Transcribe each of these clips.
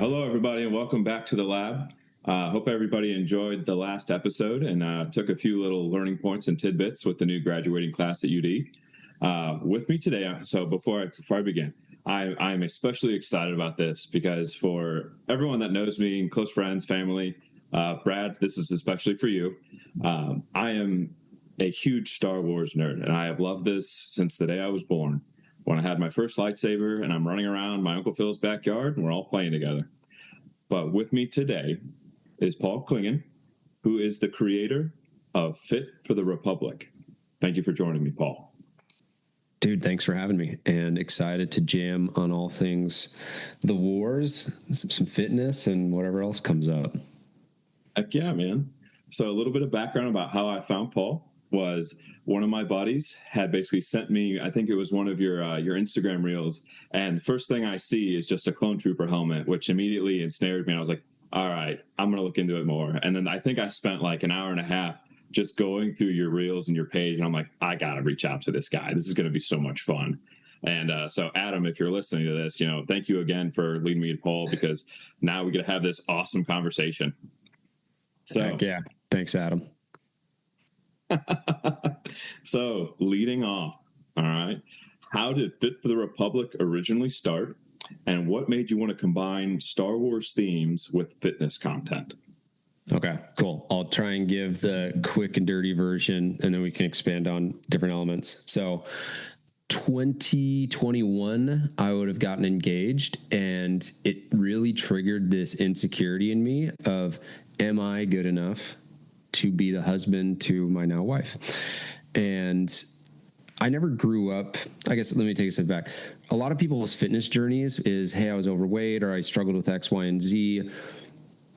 Hello, everybody, and welcome back to the lab. Hope everybody enjoyed the last episode and took a few little learning points and tidbits with the new graduating class at UD. With me today, so before I begin, I'm especially excited about this because for everyone that knows me and close friends, family, Brad, this is especially for you. I am a huge Star Wars nerd, and I have loved this since the day I was born. When I had my first lightsaber and I'm running around my Uncle Phil's backyard and we're all playing together. But with me today is Paul Clingan, who is the creator of Fit for the Republic. Thank you for joining me, Paul. Dude, thanks for having me, and excited to jam on all things the wars, some fitness, and whatever else comes up. Heck yeah, man. So a little bit of background about how I found Paul was one of my buddies had basically sent me, I think it was one of your Instagram reels, and the first thing I see is just a clone trooper helmet, which immediately ensnared me. I was like, all right, I'm going to look into it more. And then I think I spent like an hour and a half just going through your reels and your page, and I'm like, I got to reach out to this guy. This is going to be so much fun. And so Adam, if you're listening to this, thank you again for leading me to Paul, because now we get to have this awesome conversation. So Heck yeah. Thanks, Adam. So leading off, all right, how did Fit for the Republic originally start, and what made you want to combine Star Wars themes with fitness content? Okay, cool. I'll try and give the quick and dirty version, and then we can expand on different elements. So 2021, I would have gotten engaged, and it really triggered this insecurity in me of, am I good enough to be the husband to my now wife? And I never grew up, I guess, let me take a step back. A lot of people's fitness journeys is, hey, I was overweight, or I struggled with X, Y, and Z.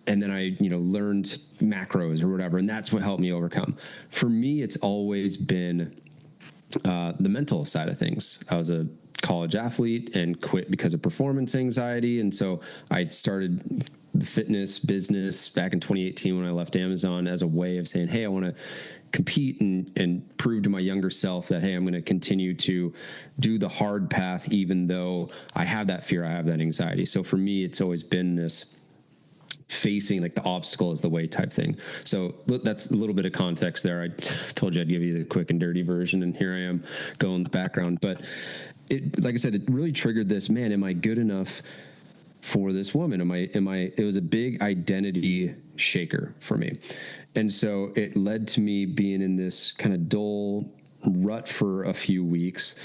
And then I, learned macros or whatever. And that's what helped me overcome. For me, it's always been the mental side of things. I was a college athlete and quit because of performance anxiety. And so I started the fitness business back in 2018 when I left Amazon as a way of saying, hey, I want to compete and prove to my younger self that, hey, I'm going to continue to do the hard path, even though I have that fear, I have that anxiety. So for me, it's always been this facing like the obstacle is the way type thing. So that's a little bit of context there. I told you I'd give you the quick and dirty version, and here I am going the background. But it, like I said, it really triggered this, man, am I good enough for this woman? It was a big identity shaker for me. And so it led to me being in this kind of dull rut for a few weeks,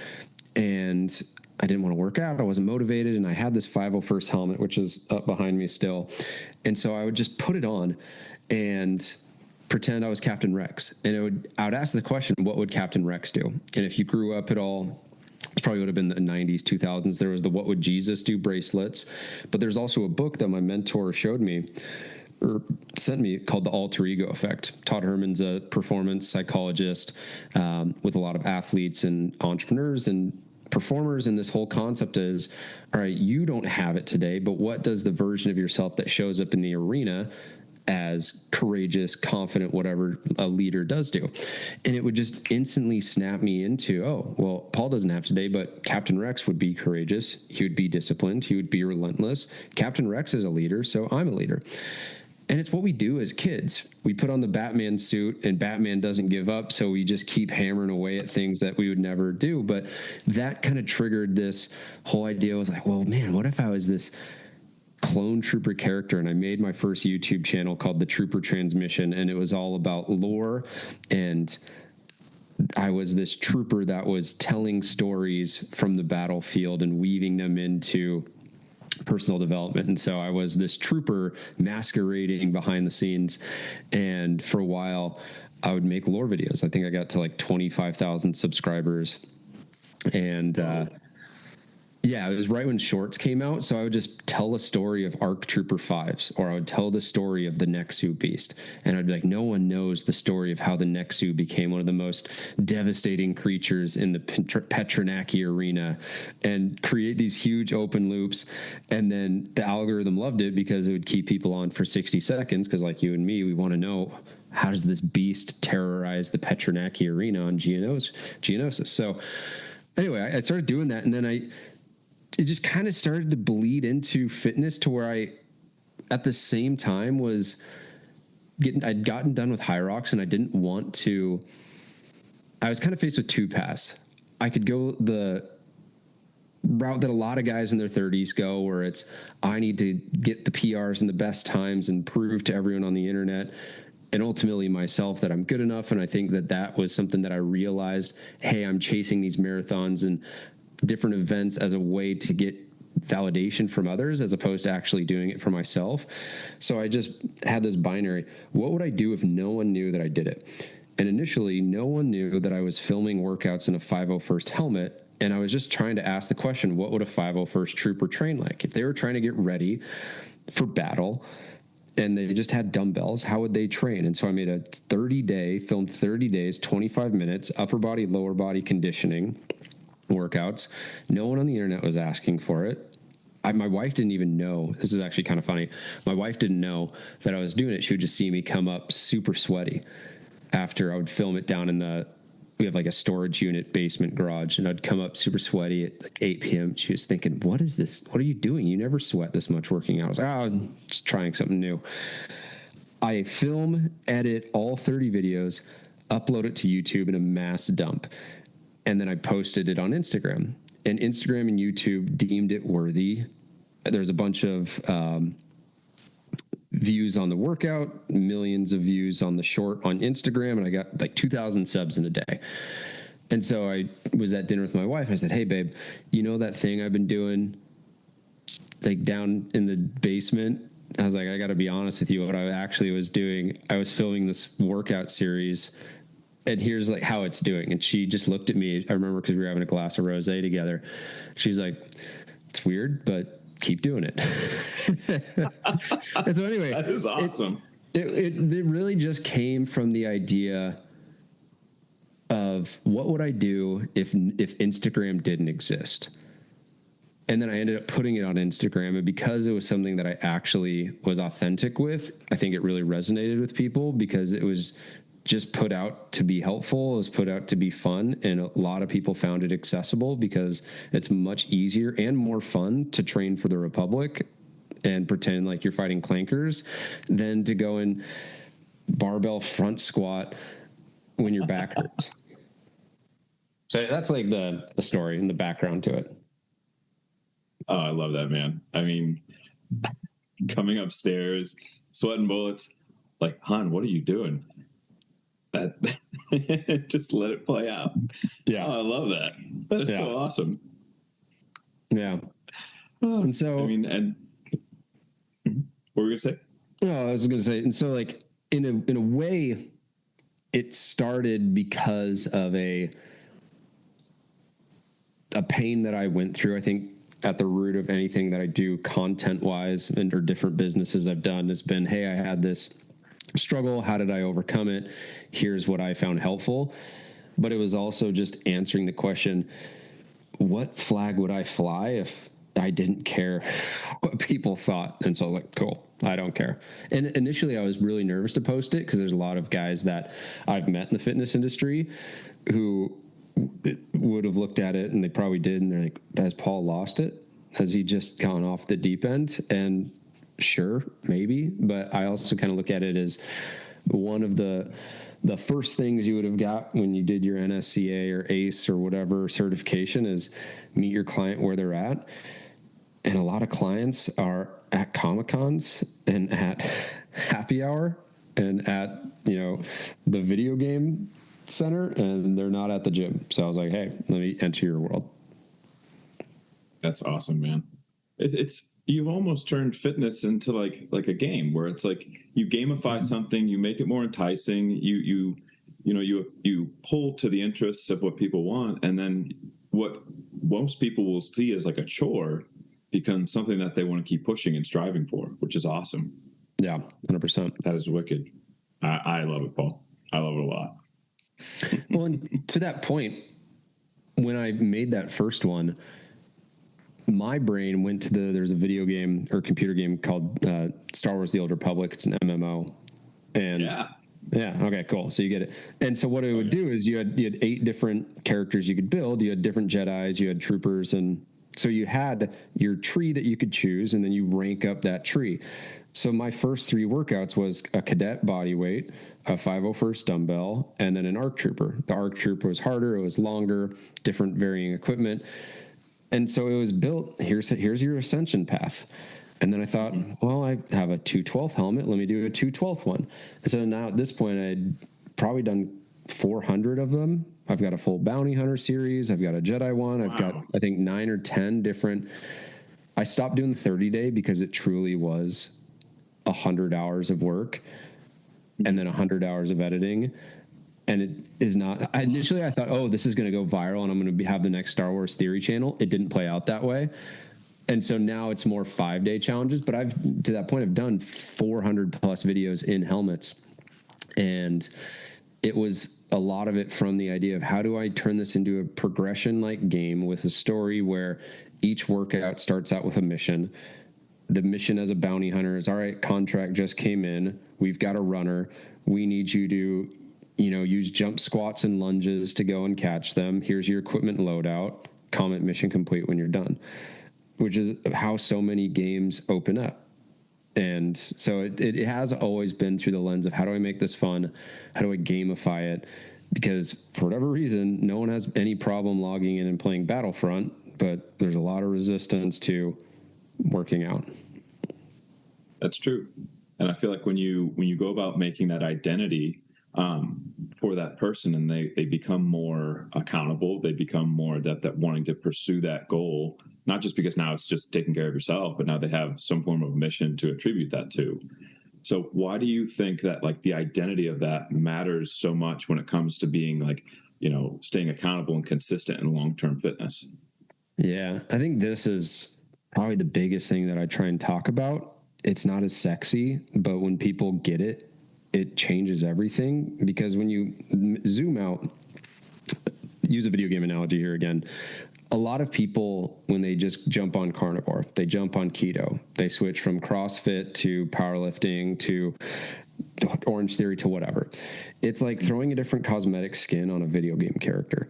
and I didn't want to work out. I wasn't motivated. And I had this 501st helmet, which is up behind me still. And so I would just put it on and pretend I was Captain Rex. And I would ask the question, what would Captain Rex do? And if you grew up at all, it probably would have been the 90s, 2000s. There was the What Would Jesus Do bracelets. But there's also a book that my mentor showed me or sent me called The Alter Ego Effect. Todd Herman's a performance psychologist with a lot of athletes and entrepreneurs and performers. And this whole concept is, all right, you don't have it today, but what does the version of yourself that shows up in the arena as courageous, confident, whatever a leader does do? And it would just instantly snap me into, oh, well, Paul doesn't have today, but Captain Rex would be courageous. He would be disciplined. He would be relentless. Captain Rex is a leader, so I'm a leader. And it's what we do as kids. We put on the Batman suit, and Batman doesn't give up, so we just keep hammering away at things that we would never do. But that kind of triggered this whole idea. I was like, well, man, what if I was this clone trooper character? And I made my first YouTube channel called The Trooper Transmission, and it was all about lore. And I was this trooper that was telling stories from the battlefield and weaving them into personal development. And so I was this trooper masquerading behind the scenes. And for a while, I would make lore videos. I think I got to like 25,000 subscribers. And yeah, it was right when shorts came out. So I would just tell a story of ARC Trooper 5s, or I would tell the story of the Nexu Beast. And I'd be like, no one knows the story of how the Nexu became one of the most devastating creatures in the Petronaki arena, and create these huge open loops. And then the algorithm loved it because it would keep people on for 60 seconds. Because like you and me, we want to know, how does this beast terrorize the Petronaki arena on Geonosis? So anyway, I started doing that. And then it just kind of started to bleed into fitness, to where at the same time was I'd gotten done with High Rocks, and I didn't want to. I was kind of faced with two paths. I could go the route that a lot of guys in their 30s go, where it's, I need to get the PRs and the best times and prove to everyone on the internet and ultimately myself that I'm good enough. And I think that was something that I realized, hey, I'm chasing these marathons and different events as a way to get validation from others as opposed to actually doing it for myself. So I just had this binary. What would I do if no one knew that I did it? And initially, no one knew that I was filming workouts in a 501st helmet. And I was just trying to ask the question, what would a 501st trooper train like? If they were trying to get ready for battle and they just had dumbbells, how would they train? And so I made a 30-day, filmed 30 days, 25 minutes, upper body, lower body conditioning workouts. No one on the internet was asking for it. My wife didn't even know. This is actually kind of funny. My wife didn't know that I was doing it. She would just see me come up super sweaty after I would film it down in we have like a storage unit basement garage, and I'd come up super sweaty at like 8 p.m. She was thinking, what is this? What are you doing? You never sweat this much working out. I was like, I'm just trying something new. I film, edit all 30 videos, upload it to YouTube in a mass dump. And then I posted it on Instagram, and Instagram and YouTube deemed it worthy. There's a bunch of views on the workout, millions of views on the short on Instagram, and I got like 2,000 subs in a day. And so I was at dinner with my wife, and I said, hey, babe, you know that thing I've been doing like down in the basement? I was like, I got to be honest with you. What I actually was doing, I was filming this workout series, and here's like how it's doing. And she just looked at me. I remember because we were having a glass of rosé together. She's like, it's weird, but keep doing it. And so anyway, that is awesome. It really just came from the idea of what would I do if Instagram didn't exist? And then I ended up putting it on Instagram. And because it was something that I actually was authentic with, I think it really resonated with people because it was just put out to be helpful. It was put out to be fun. And a lot of people found it accessible because it's much easier and more fun to train for the Republic and pretend like you're fighting clankers than to go and barbell front squat when your back hurts. So that's like the story and the background to it. Oh, I love that, man. I mean, coming upstairs, sweating bullets, like, hon, what are you doing? Just let it play out. Yeah. Oh, I love that. That is so awesome. Yeah. And so, I mean, and what were we gonna say? No, I was gonna say, and so like in a way, it started because of a pain that I went through. I think at the root of anything that I do content wise and or different businesses I've done has been, hey, I had this struggle. How did I overcome it? Here's what I found helpful. But it was also just answering the question, what flag would I fly if I didn't care what people thought? And so like, cool, I don't care. And initially I was really nervous to post it because there's a lot of guys that I've met in the fitness industry who would have looked at it and they probably did. And they're like, has Paul lost it? Has he just gone off the deep end? And sure, maybe. But I also kind of look at it as one of the first things you would have got when you did your NSCA or ACE or whatever certification is meet your client where they're at. And a lot of clients are at Comic-Cons and at happy hour and at, the video game center, and they're not at the gym. So I was like, hey, let me enter your world. That's awesome, man. It's you've almost turned fitness into like a game where it's like you gamify something, you make it more enticing, you pull to the interests of what people want, and then what most people will see as like a chore becomes something that they want to keep pushing and striving for, which is awesome. Yeah, 100%. That is wicked. I love it, Paul. I love it a lot. Well, and to that point, when I made that first one, my brain went to there's a video game or computer game called Star Wars: The Old Republic. It's an MMO. And yeah. Okay, cool. So you get it. And so what it would do is you had 8 different characters you could build. You had different Jedis, you had troopers, and so you had your tree that you could choose, and then you rank up that tree. So my first 3 workouts was a cadet body weight, a 501st dumbbell, and then an ARC Trooper. The ARC Trooper was harder, it was longer, different varying equipment. And so it was built, here's your ascension path. And then I thought, well, I have a 212 helmet. Let me do a 212 one. And so now at this point, I'd probably done 400 of them. I've got a full bounty hunter series. I've got a Jedi one. I've got, I think, 9 or 10 different. I stopped doing the 30-day because it truly was 100 hours of work and then 100 hours of editing. And it is not. Initially, I thought, oh, this is going to go viral and I'm going to have the next Star Wars Theory channel. It didn't play out that way. And so now it's more 5-day challenges. But to that point, I've done 400 plus videos in helmets. And it was a lot of it from the idea of how do I turn this into a progression-like game with a story where each workout starts out with a mission. The mission as a bounty hunter is, all right, contract just came in. We've got a runner. We need you to use jump squats and lunges to go and catch them. Here's your equipment loadout. Comment mission complete when you're done, which is how so many games open up. And so it has always been through the lens of how do I make this fun? How do I gamify it? Because for whatever reason, no one has any problem logging in and playing Battlefront, but there's a lot of resistance to working out. That's true. And I feel like when you go about making that identity for that person and they become more accountable, they become more adept at wanting to pursue that goal, not just because now it's just taking care of yourself, but now they have some form of mission to attribute that to. So why do you think that like the identity of that matters so much when it comes to being like, staying accountable and consistent in long-term fitness? Yeah, I think this is probably the biggest thing that I try and talk about. It's not as sexy, but when people get it, it changes everything. Because when you zoom out, use a video game analogy here again, a lot of people, when they just jump on carnivore, they jump on keto, they switch from CrossFit to powerlifting to Orange Theory to whatever. It's like throwing a different cosmetic skin on a video game character.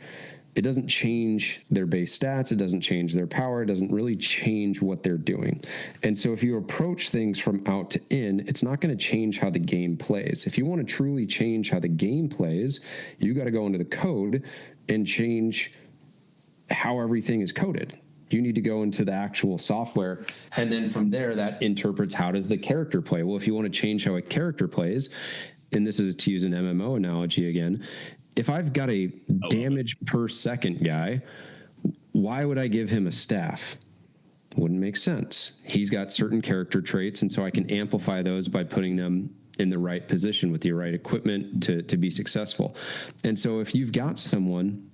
It doesn't change their base stats. It doesn't change their power. It doesn't really change what they're doing. And so if you approach things from out to in, it's not going to change how the game plays. If you want to truly change how the game plays, you got to go into the code and change how everything is coded. You need to go into the actual software. And then from there, that interprets how does the character play? Well, if you want to change how a character plays, and this is to use an MMO analogy again, if I've got a damage per second guy, why would I give him a staff? Wouldn't make sense. He's got certain character traits, and so I can amplify those by putting them in the right position with the right equipment to be successful. And so if you've got someone,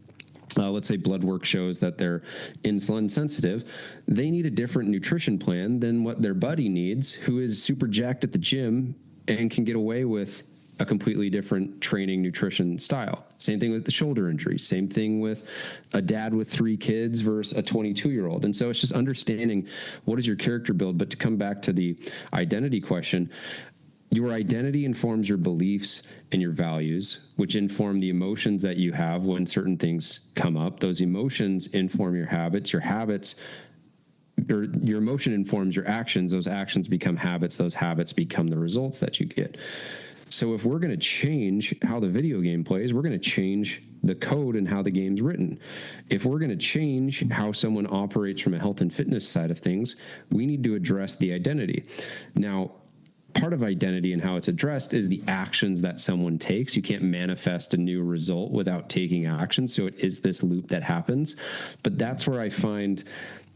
let's say blood work shows that they're insulin sensitive, they need a different nutrition plan than what their buddy needs, who is super jacked at the gym and can get away with a completely different training nutrition style. Same thing with the shoulder injury. Same thing with a dad with 3 kids versus a 22-year-old. And so it's just understanding what is your character build. But to come back to the identity question, your identity informs your beliefs and your values, which inform the emotions that you have when certain things come up. Those emotions inform your habits. Your habits, or your emotion informs your actions. Those actions become habits. Those habits become the results that you get. So if we're going to change how the video game plays, we're going to change the code and how the game's written. If we're going to change how someone operates from a health and fitness side of things, we need to address the identity. Now, part of identity and how it's addressed is the actions that someone takes. You can't manifest a new result without taking action. So it is this loop that happens. But that's where I find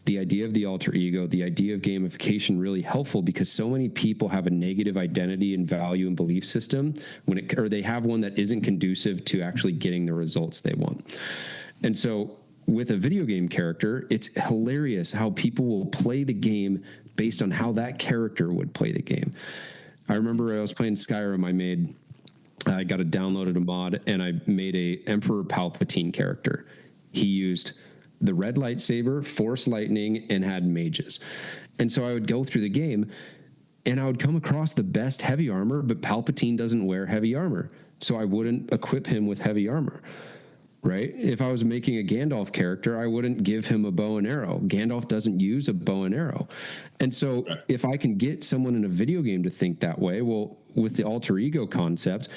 the idea of the alter ego, the idea of gamification really helpful, because so many people have a negative identity and value and belief system or they have one that isn't conducive to actually getting the results they want. And so with a video game character, it's hilarious how people will play the game based on how that character would play the game. I remember I was playing Skyrim. I got downloaded a mod and I made a Emperor Palpatine character. He used the red lightsaber, force lightning, and had mages. And so I would go through the game and I would come across the best heavy armor, but Palpatine doesn't wear heavy armor. So I wouldn't equip him with heavy armor. right? If I was making a Gandalf character, I wouldn't give him a bow and arrow. Gandalf doesn't use a bow and arrow. And so if I can get someone in a video game to think that way, well, with the alter ego concept,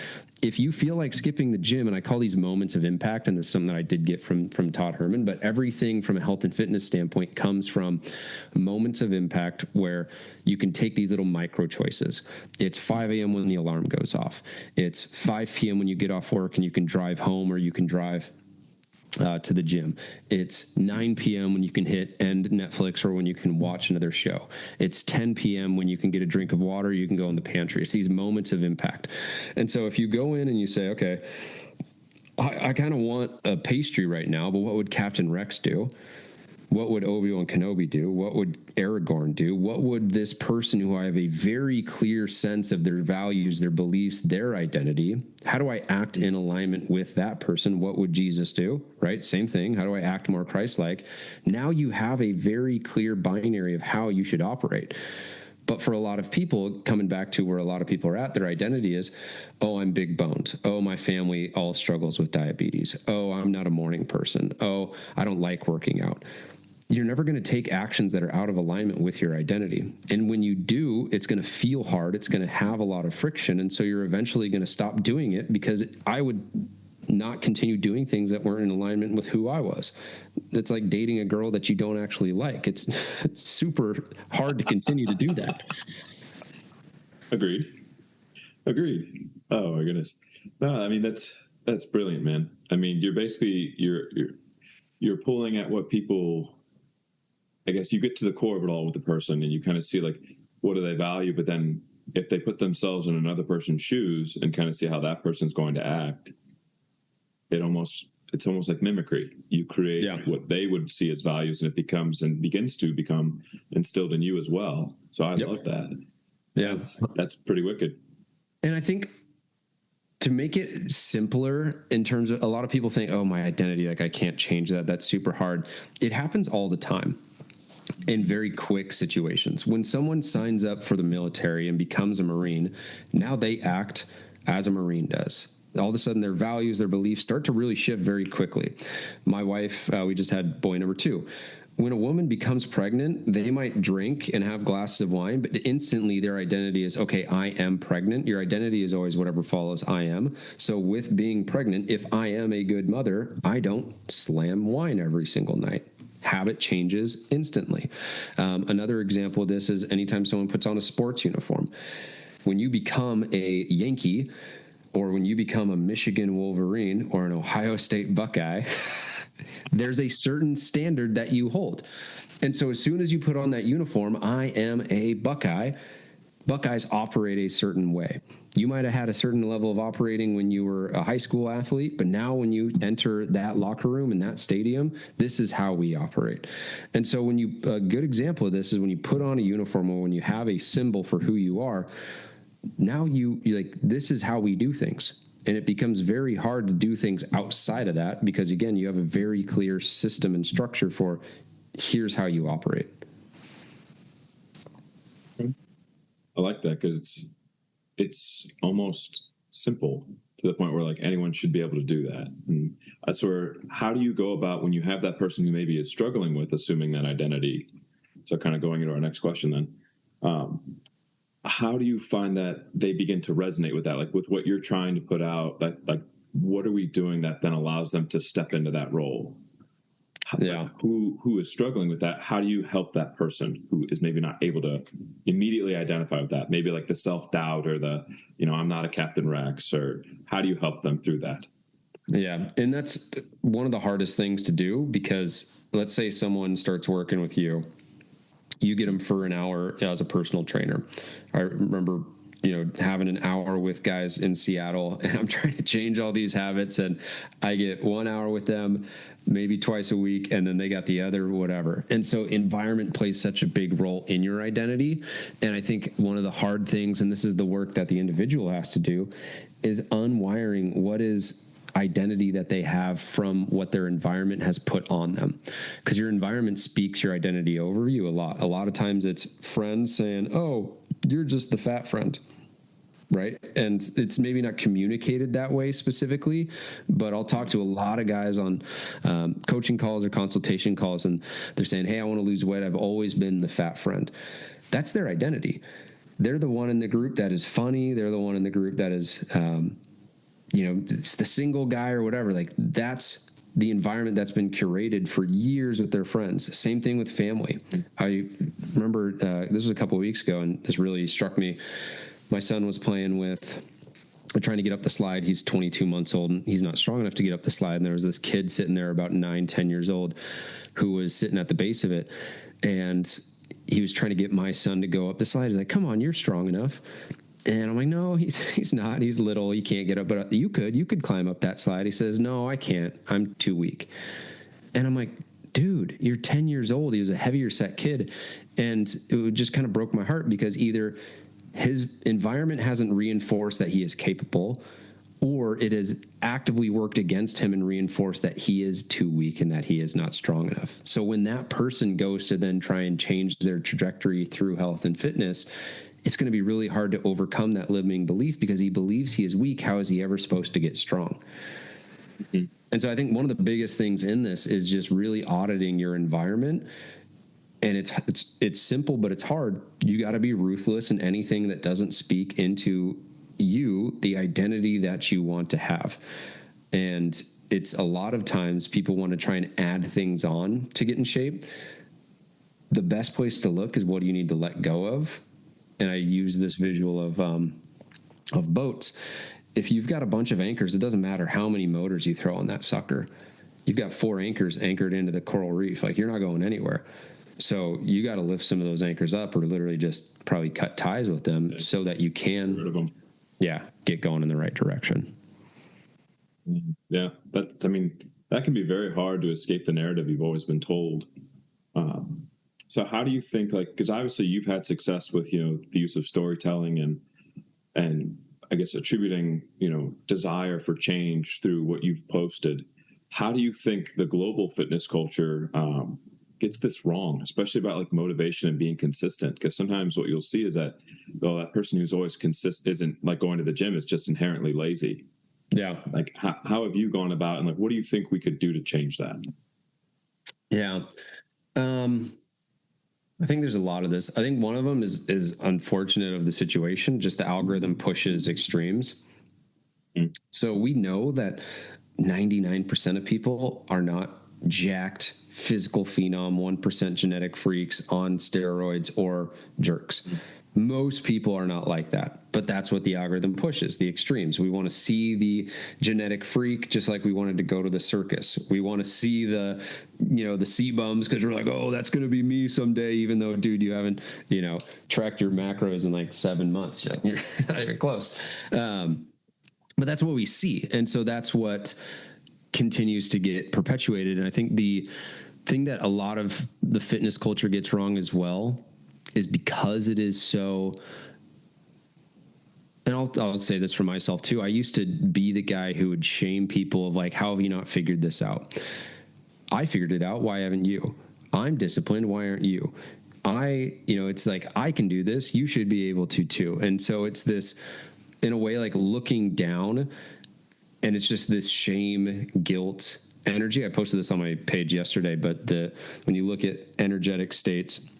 if you feel like skipping the gym, and I call these moments of impact, and this is something that I did get from Todd Herman, but everything from a health and fitness standpoint comes from moments of impact where you can take these little micro choices. It's 5 a.m. when the alarm goes off. It's 5 p.m. when you get off work and you can drive home, or you can drive to the gym. It's 9 p.m. when you can hit end Netflix, or when you can watch another show. It's 10 p.m. when you can get a drink of water, you can go in the pantry. It's these moments of impact. And so if you go in and you say, okay, I kind of want a pastry right now, but what would Captain Rex do? What would Obi-Wan Kenobi do? What would Aragorn do? What would this person who I have a very clear sense of their values, their beliefs, their identity, how do I act in alignment with that person? What would Jesus do? Right? Same thing. How do I act more Christ-like? Now you have a very clear binary of how you should operate. But for a lot of people, coming back to where a lot of people are at, their identity is, oh, I'm big boned. Oh, my family all struggles with diabetes. Oh, I'm not a morning person. Oh, I don't like working out. You're never going to take actions that are out of alignment with your identity. And when you do, it's going to feel hard. It's going to have a lot of friction. And so you're eventually going to stop doing it, because I would not continue doing things that weren't in alignment with who I was. It's like dating a girl that you don't actually like. It's super hard to continue to do that. Agreed. Oh my goodness. No, I mean, that's brilliant, man. I mean, you're basically, you're pulling at what people, I guess you get to the core of it all with the person, and you kind of see like, what do they value? But then if they put themselves in another person's shoes and kind of see how that person's going to act, it's almost like mimicry. You create what they would see as values, and it begins to become instilled in you as well. So I love that. Yeah. That's pretty wicked. And I think to make it simpler, in terms of, a lot of people think, oh, my identity, like I can't change that. That's super hard. It happens all the time in very quick situations. When someone signs up for the military and becomes a Marine, now they act as a Marine does. All of a sudden, their values, their beliefs start to really shift very quickly. My wife, we just had boy number 2. When a woman becomes pregnant, they might drink and have glasses of wine, but instantly their identity is, okay, I am pregnant. Your identity is always whatever follows I am. So with being pregnant, if I am a good mother, I don't slam wine every single night. Habit changes instantly. Another example of this is anytime someone puts on a sports uniform. When you become a Yankee, or when you become a Michigan Wolverine or an Ohio State Buckeye, there's a certain standard that you hold. And so as soon as you put on that uniform, I am a Buckeye, Buckeyes operate a certain way. You might have had a certain level of operating when you were a high school athlete, but now when you enter that locker room in that stadium, this is how we operate. And so a good example of this is when you put on a uniform, or when you have a symbol for who you are, now you like, this is how we do things. And it becomes very hard to do things outside of that, because again, you have a very clear system and structure for here's how you operate. I like that, because it's almost simple to the point where like anyone should be able to do that. And that's where, how do you go about when you have that person who maybe is struggling with assuming that identity? So kind of going into our next question then, how do you find that they begin to resonate with that? Like with what you're trying to put out, like what are we doing that then allows them to step into that role? Yeah. Like who is struggling with that? How do you help that person who is maybe not able to immediately identify with that? Maybe like the self-doubt, or the, I'm not a Captain Rex, or how do you help them through that? Yeah. And that's one of the hardest things to do, because let's say someone starts working with you. You get them for an hour as a personal trainer. I remember, having an hour with guys in Seattle, and I'm trying to change all these habits, and I get 1 hour with them, maybe twice a week, and then they got the other whatever. And so environment plays such a big role in your identity. And I think one of the hard things, and this is the work that the individual has to do, is unwiring what is identity that they have from what their environment has put on them. Because your environment speaks your identity over you a lot. A lot of times it's friends saying, oh, you're just the fat friend. right? And it's maybe not communicated that way specifically, but I'll talk to a lot of guys on coaching calls or consultation calls, and they're saying, hey, I want to lose weight. I've always been the fat friend. That's their identity. They're the one in the group that is funny. They're the one in the group that is, it's the single guy or whatever. Like, that's the environment that's been curated for years with their friends. Same thing with family. I remember this was a couple of weeks ago, and this really struck me. My son was trying to get up the slide. He's 22 months old, and he's not strong enough to get up the slide. And there was this kid sitting there about 9-10 years old who was sitting at the base of it. And he was trying to get my son to go up the slide. He's like, come on, you're strong enough. And I'm like, no, he's not. He's little. He can't get up, but you could climb up that slide. He says, no, I can't. I'm too weak. And I'm like, dude, you're 10 years old. He was a heavier set kid. And it just kind of broke my heart, because either his environment hasn't reinforced that he is capable, or it has actively worked against him and reinforced that he is too weak and that he is not strong enough. So when that person goes to then try and change their trajectory through health and fitness, it's going to be really hard to overcome that limiting belief, because he believes he is weak. How is he ever supposed to get strong? Mm-hmm. And so I think one of the biggest things in this is just really auditing your environment. And it's simple, but it's hard. You got to be ruthless in anything that doesn't speak into you, the identity that you want to have. And it's a lot of times people want to try and add things on to get in shape. The best place to look is, what do you need to let go of? And I use this visual of boats. If you've got a bunch of anchors, it doesn't matter how many motors you throw on that sucker. You've got 4 anchors anchored into the coral reef. Like, you're not going anywhere. So you got to lift some of those anchors up, or literally just probably cut ties with them, so that you can, get going in the right direction. Yeah. That can be very hard to escape the narrative you've always been told. So how do you think, because obviously you've had success with, the use of storytelling and I guess attributing, desire for change through what you've posted. How do you think the global fitness culture gets this wrong, especially about motivation and being consistent? Because sometimes what you'll see is that, that person who's always consistent isn't going to the gym, is just inherently lazy. Yeah. How have you gone about, and what do you think we could do to change that? Yeah. I think there's a lot of this. I think one of them is unfortunate of the situation. Just the algorithm pushes extremes. Mm. So we know that 99% of people are not jacked, physical phenom, 1% genetic freaks on steroids or jerks. Mm. Most people are not like that, but that's what the algorithm pushes, the extremes. We want to see the genetic freak, just like we wanted to go to the circus. We want to see the C-bums, because we're like, oh, that's going to be me someday, even though, dude, you haven't, tracked your macros in 7 months. You're not even close. But that's what we see. And so that's what continues to get perpetuated. And I think the thing that a lot of the fitness culture gets wrong as well is, because it is so, and I'll say this for myself too. I used to be the guy who would shame people of how have you not figured this out? I figured it out. Why haven't you? I'm disciplined. Why aren't you? It's I can do this. You should be able to too. And so it's this, in a way, looking down, and it's just this shame, guilt energy. I posted this on my page yesterday, but when you look at energetic states,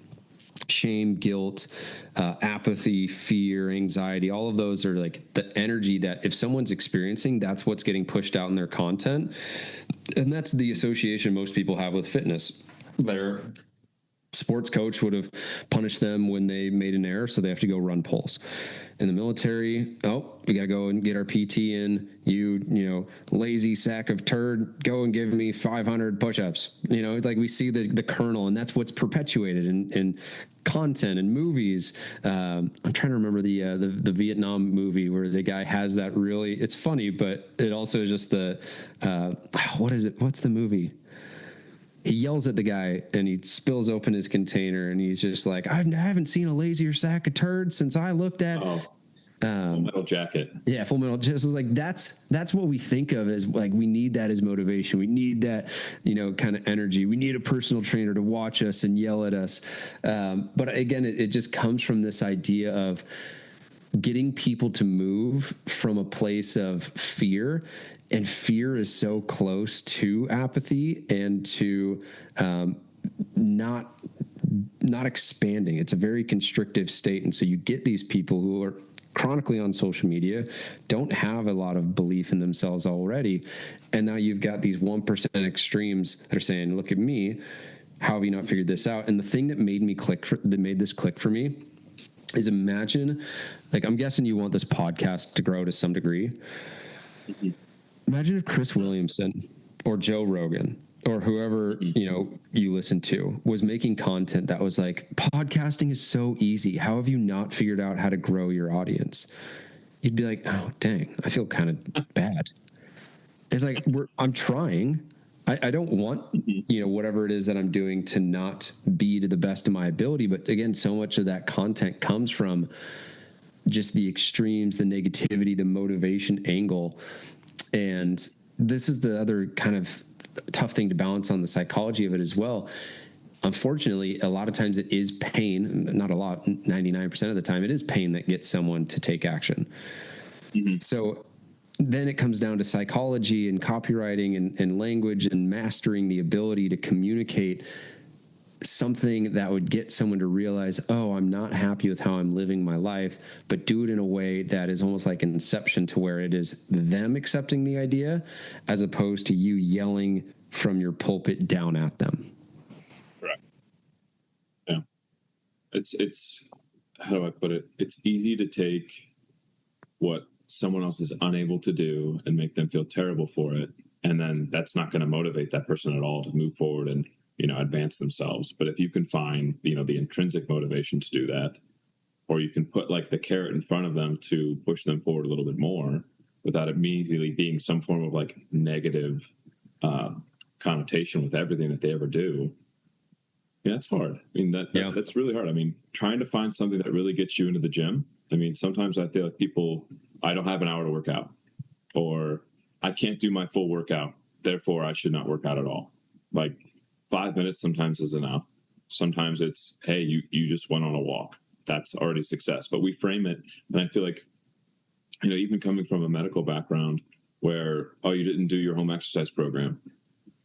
shame, guilt, apathy, fear, anxiety, all of those are the energy that if someone's experiencing, that's what's getting pushed out in their content. And that's the association most people have with fitness. Their sports coach would have punished them when they made an error, so they have to go run pulls. In the military, we got to go and get our PT in. You lazy sack of turd, go and give me 500 push-ups. We see the kernel, and that's what's perpetuated in content and movies. I'm trying to remember the Vietnam movie where the guy has that really, it's funny, but it also is just what is it? What's the movie? He yells at the guy and he spills open his container and he's just like, I haven't seen a lazier sack of turds since I looked at Full Metal Jacket. Yeah, Full Metal Jacket. That's what we think of as we need that as motivation. We need that, kind of energy. We need a personal trainer to watch us and yell at us. But again, it just comes from this idea of getting people to move from a place of fear, and fear is so close to apathy and to not expanding. It's a very constrictive state. And so you get these people who are chronically on social media, don't have a lot of belief in themselves already. And now you've got these 1% extremes that are saying, look at me, how have you not figured this out? And the thing that made this click for me is, imagine, like, I'm guessing you want this podcast to grow to some degree. Mm-hmm. Imagine if Chris Williamson or Joe Rogan or whoever, you listen to was making content that was like, podcasting is so easy. How have you not figured out how to grow your audience? You'd be like, oh, dang, I feel kind of bad. It's like, I'm trying. I don't want, whatever it is that I'm doing to not be to the best of my ability. But again, so much of that content comes from just the extremes, the negativity, the motivation angle. And this is the other kind of tough thing to balance on the psychology of it as well. Unfortunately, a lot of times it is pain, not a lot, 99% of the time, it is pain that gets someone to take action. Mm-hmm. So then it comes down to psychology and copywriting and language and mastering the ability to communicate something that would get someone to realize, oh, I'm not happy with how I'm living my life, but do it in a way that is almost like an inception, to where it is them accepting the idea as opposed to you yelling from your pulpit down at them. Right. Yeah. It's how do I put it? It's easy to take what someone else is unable to do and make them feel terrible for it. And then that's not going to motivate that person at all to move forward and, advance themselves. But if you can find, the intrinsic motivation to do that, or you can put like the carrot in front of them to push them forward a little bit more without immediately being some form of like negative connotation with everything that they ever do. Yeah, it's hard. I mean, that's really hard. I mean, trying to find something that really gets you into the gym. I mean, sometimes I feel like I don't have an hour to work out, or I can't do my full workout, therefore I should not work out at all. Like 5 minutes sometimes is enough. Sometimes it's, hey, you just went on a walk. That's already success. But we frame it, and I feel like, even coming from a medical background where, oh, you didn't do your home exercise program,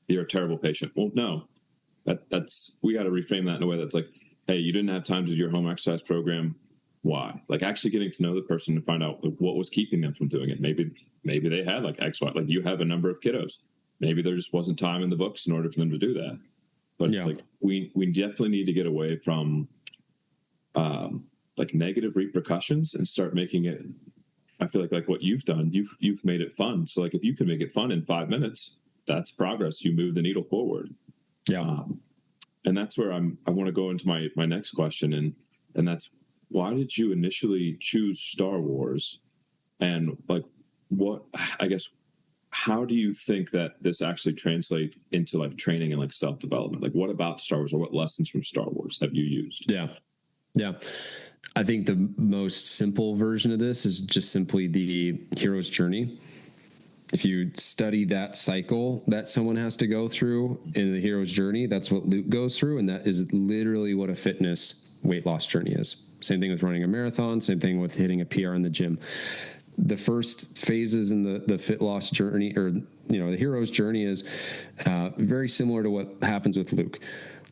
you're a terrible patient. Well, no, that's we got to reframe that in a way that's like, hey, you didn't have time to do your home exercise program. Why? Like actually getting to know the person to find out what was keeping them from doing it. Maybe they had like X, Y, like you have a number of kiddos. Maybe there just wasn't time in the books in order for them to do that. But it's like, we definitely need to get away from like negative repercussions and start making it, I feel like what you've done, you've made it fun. So like, if you can make it fun in 5 minutes, that's progress. You move the needle forward. Yeah. And that's where I want to go into my next question. And that's, why did you initially choose Star Wars? And like, how do you think that this actually translates into like training and like self-development? Like, what about Star Wars, or what lessons from Star Wars have you used? Yeah. I think the most simple version of this is just simply the hero's journey. If you study that cycle that someone has to go through in the hero's journey, that's what Luke goes through. And that is literally what a fitness weight loss journey is. Same thing with running a marathon, same thing with hitting a PR in the gym. The first phases in the fit loss journey, or, the hero's journey, is very similar to what happens with Luke.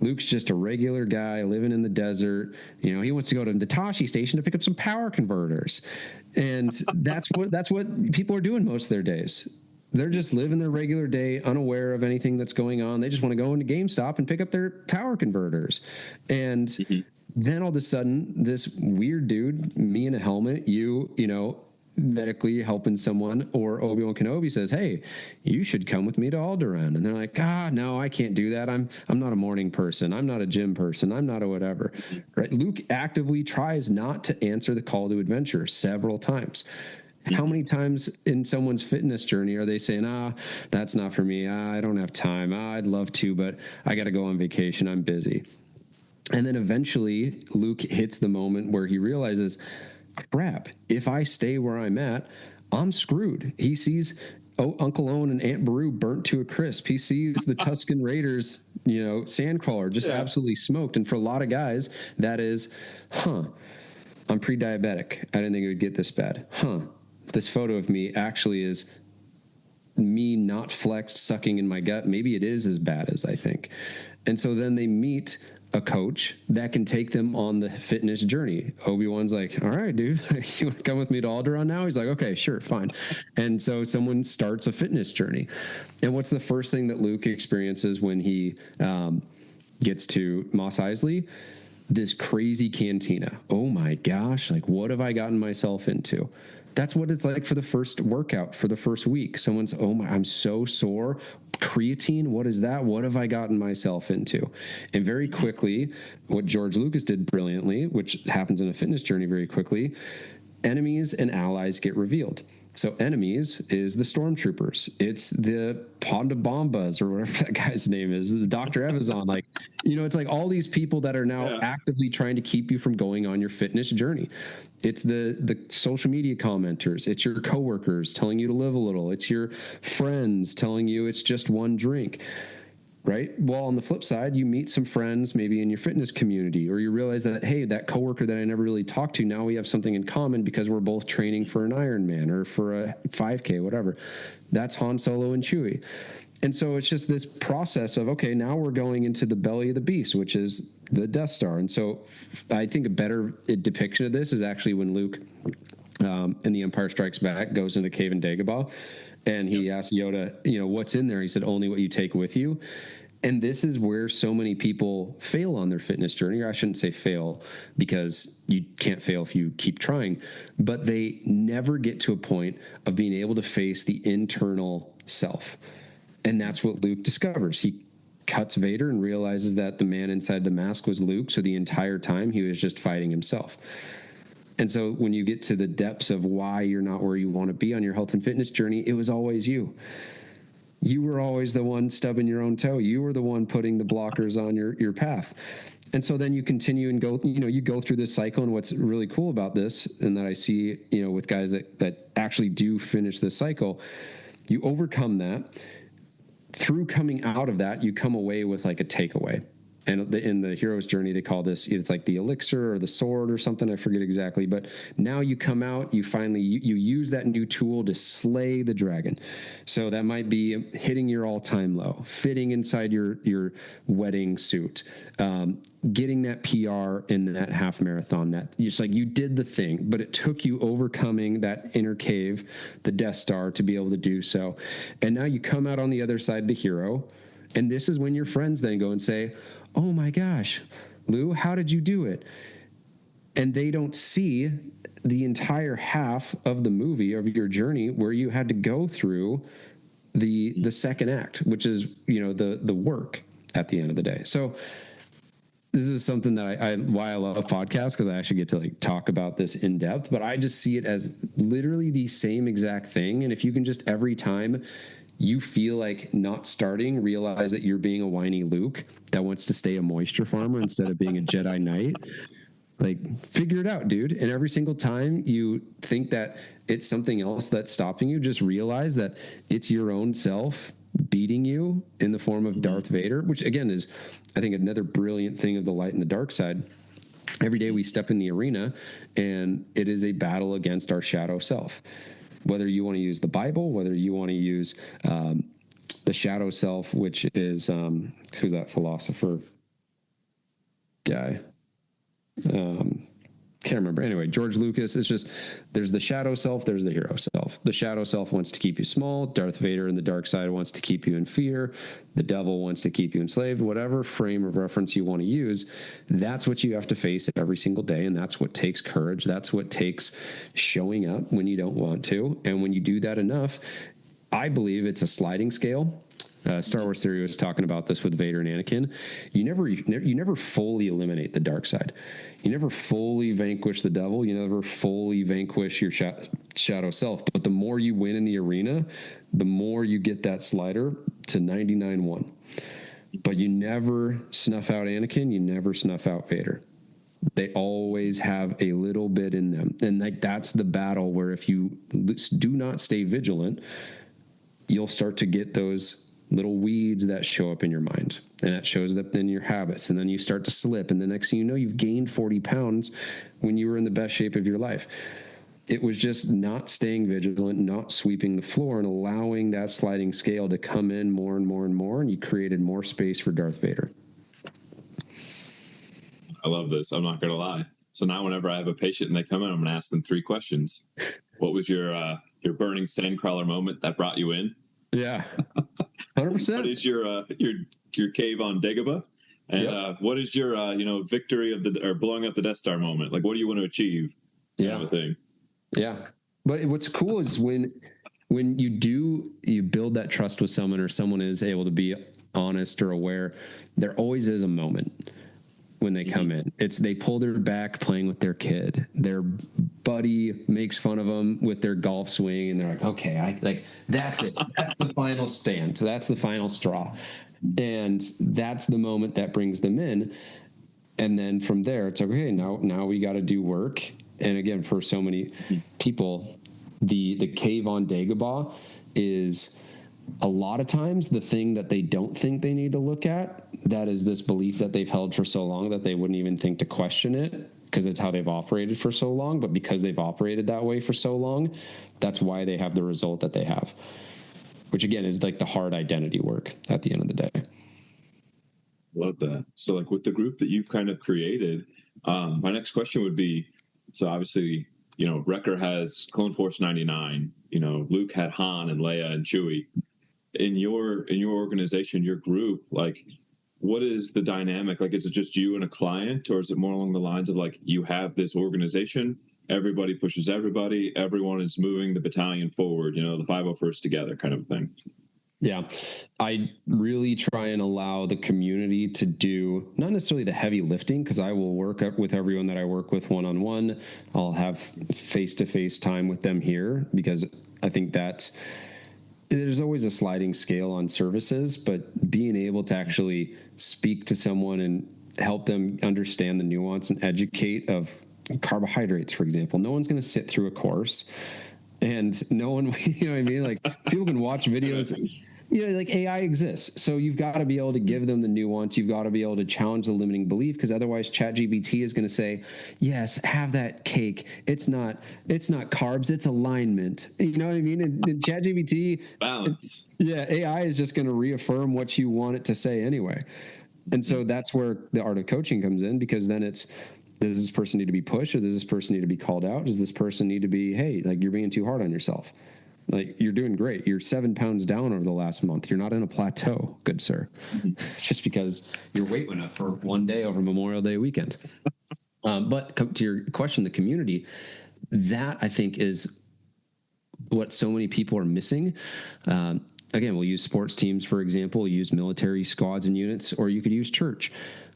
Luke's just a regular guy living in the desert. He wants to go to the Tashi station to pick up some power converters. And that's what people are doing most of their days. They're just living their regular day, unaware of anything that's going on. They just want to go into GameStop and pick up their power converters. And then all of a sudden, this weird dude, me in a helmet, medically helping someone, or Obi-Wan Kenobi says, hey, you should come with me to Alderaan. And they're like, no, I can't do that. I'm not a morning person. I'm not a gym person. I'm not a whatever. Right? Luke actively tries not to answer the call to adventure several times. How many times in someone's fitness journey are they saying, that's not for me. I don't have time. I'd love to, but I got to go on vacation. I'm busy. And then eventually Luke hits the moment where he realizes, crap, if I stay where I'm at, I'm screwed. He sees Uncle Owen and Aunt Beru burnt to a crisp. He sees the Tusken Raiders, Sandcrawler just absolutely smoked. And for a lot of guys, that is, I'm pre-diabetic. I didn't think it would get this bad. This photo of me actually is me not flexed, sucking in my gut. Maybe it is as bad as I think. And so then they meet a coach that can take them on the fitness journey. Obi-Wan's like, all right, dude, you want to come with me to Alderaan now? He's like, okay, sure, fine. And so someone starts a fitness journey. And what's the first thing that Luke experiences when he gets to Mos Eisley? This crazy cantina. Oh my gosh, like what have I gotten myself into? That's what it's like for the first workout, for the first week. Someone's, oh my, I'm so sore. Creatine, what is that? What have I gotten myself into? And very quickly, what George Lucas did brilliantly, which happens in a fitness journey very quickly, enemies and allies get revealed. So enemies is the stormtroopers. It's the Ponda Bombas or whatever that guy's name is, the Dr. Evazan. Like, it's like all these people that are now actively trying to keep you from going on your fitness journey. It's the social media commenters. It's your coworkers telling you to live a little. It's your friends telling you it's just one drink. Right? Well, on the flip side, you meet some friends maybe in your fitness community, or you realize that, hey, that coworker that I never really talked to, now we have something in common because we're both training for an Ironman or for a 5K, whatever. That's Han Solo and Chewie. And so it's just this process of, okay, now we're going into the belly of the beast, which is the Death Star. And so I think a better depiction of this is actually when Luke in The Empire Strikes Back goes into the cave in Dagobah. And he asked Yoda, what's in there? He said, only what you take with you. And this is where so many people fail on their fitness journey. Or I shouldn't say fail, because you can't fail if you keep trying. But they never get to a point of being able to face the internal self. And that's what Luke discovers. He cuts Vader and realizes that the man inside the mask was Luke. So the entire time he was just fighting himself. And so when you get to the depths of why you're not where you want to be on your health and fitness journey, it was always you. You were always the one stubbing your own toe. You were the one putting the blockers on your path. And so then you continue and go, you go through this cycle. And what's really cool about this, and that I see, with guys that actually do finish this cycle, you overcome that. Through coming out of that, you come away with like a takeaway. And in the hero's journey, they call this, it's like the elixir or the sword or something. I forget exactly. But now you come out, you finally, you use that new tool to slay the dragon. So that might be hitting your all-time low, fitting inside your wedding suit, getting that PR in that half marathon. That it's like you did the thing, but it took you overcoming that inner cave, the Death Star, to be able to do so. And now you come out on the other side, the hero. And this is when your friends then go and say, oh my gosh, Lou, how did you do it? And they don't see the entire half of the movie, of your journey, where you had to go through the second act, which is, the work at the end of the day. So this is something that why I love podcasts, because I actually get to like talk about this in depth, but I just see it as literally the same exact thing. And if you can just every time you feel like not starting, realize that you're being a whiny Luke that wants to stay a moisture farmer instead of being a Jedi Knight. Like, figure it out, dude. And every single time you think that it's something else that's stopping you, just realize that it's your own self beating you in the form of Darth Vader, which again is, I think, another brilliant thing of the light and the dark side. Every day we step in the arena and it is a battle against our shadow self. Whether you want to use the Bible, whether you want to use the shadow self, which is, who's that philosopher guy? Can't remember. Anyway, George Lucas, it's just, there's the shadow self, there's the hero self. The shadow self wants to keep you small. Darth Vader and the dark side wants to keep you in fear. The devil wants to keep you enslaved. Whatever frame of reference you want to use, that's what you have to face every single day. And that's what takes courage. That's what takes showing up when you don't want to. And when you do that enough, I believe it's a sliding scale. Star Wars Theory was talking about this with Vader and Anakin. You never fully eliminate the dark side. You never fully vanquish the devil. You never fully vanquish your shadow self. But the more you win in the arena, the more you get that slider to 99-1. But you never snuff out Anakin. You never snuff out Vader. They always have a little bit in them. And that's the battle where if you do not stay vigilant, you'll start to get those little weeds that show up in your mind, and that shows up in your habits. And then you start to slip. And the next thing you know, you've gained 40 pounds when you were in the best shape of your life. It was just not staying vigilant, not sweeping the floor, and allowing that sliding scale to come in more and more and more. And you created more space for Darth Vader. I love this. I'm not going to lie. So now whenever I have a patient and they come in, I'm going to ask them 3 questions. What was your burning sandcrawler moment that brought you in? Yeah. 100%. What is your cave on Dagobah? And what is your, victory or blowing up the Death Star moment? Like, what do you want to achieve? Kind of a thing. Yeah. But what's cool is when you build that trust with someone, or someone is able to be honest or aware, there always is a moment when they come in. They pull their back playing with their kid. Their buddy makes fun of them with their golf swing, and they're like, okay, that's it. That's the final stand. So that's the final straw. And that's the moment that brings them in. And then from there, it's like, okay, now we got to do work. And again, for so many people, the cave on Dagobah is a lot of times the thing that they don't think they need to look at. That is this belief that they've held for so long that they wouldn't even think to question it, because it's how they've operated for so long. But because they've operated that way for so long, that's why they have the result that they have, which again is like the hard identity work at the end of the day. Love that. So like with the group that you've kind of created, my next question would be, so obviously, Wrecker has Clone Force 99, Luke had Han and Leia and Chewie. In your organization, your group, like, what is the dynamic? Like, is it just you and a client, or is it more along the lines of like, you have this organization, everybody pushes everybody, everyone is moving the battalion forward, the 501st together kind of thing? Yeah, I really try and allow the community to do not necessarily the heavy lifting, because I will work with everyone that I work with one-on-one. I'll have face-to-face time with them here, because I think there's always a sliding scale on services, but being able to actually speak to someone and help them understand the nuance and educate of carbohydrates, for example. No one's going to sit through a course, and no one, you know what I mean? Like, people can watch videos. Like AI exists. So you've got to be able to give them the nuance. You've got to be able to challenge the limiting belief, because otherwise ChatGPT is going to say, yes, have that cake. It's not carbs, it's alignment. You know what I mean? And ChatGPT, balance. AI is just going to reaffirm what you want it to say anyway. And so that's where the art of coaching comes in, because then it's, does this person need to be pushed, or does this person need to be called out? Does this person need to be, hey, like, you're being too hard on yourself. Like, you're doing great. You're 7 pounds down over the last month. You're not in a plateau, good sir. Just because your weight went up for one day over Memorial Day weekend. But to your question, the community, that I think is what so many people are missing. Again, we'll use sports teams, for example, we'll use military squads and units, or you could use church.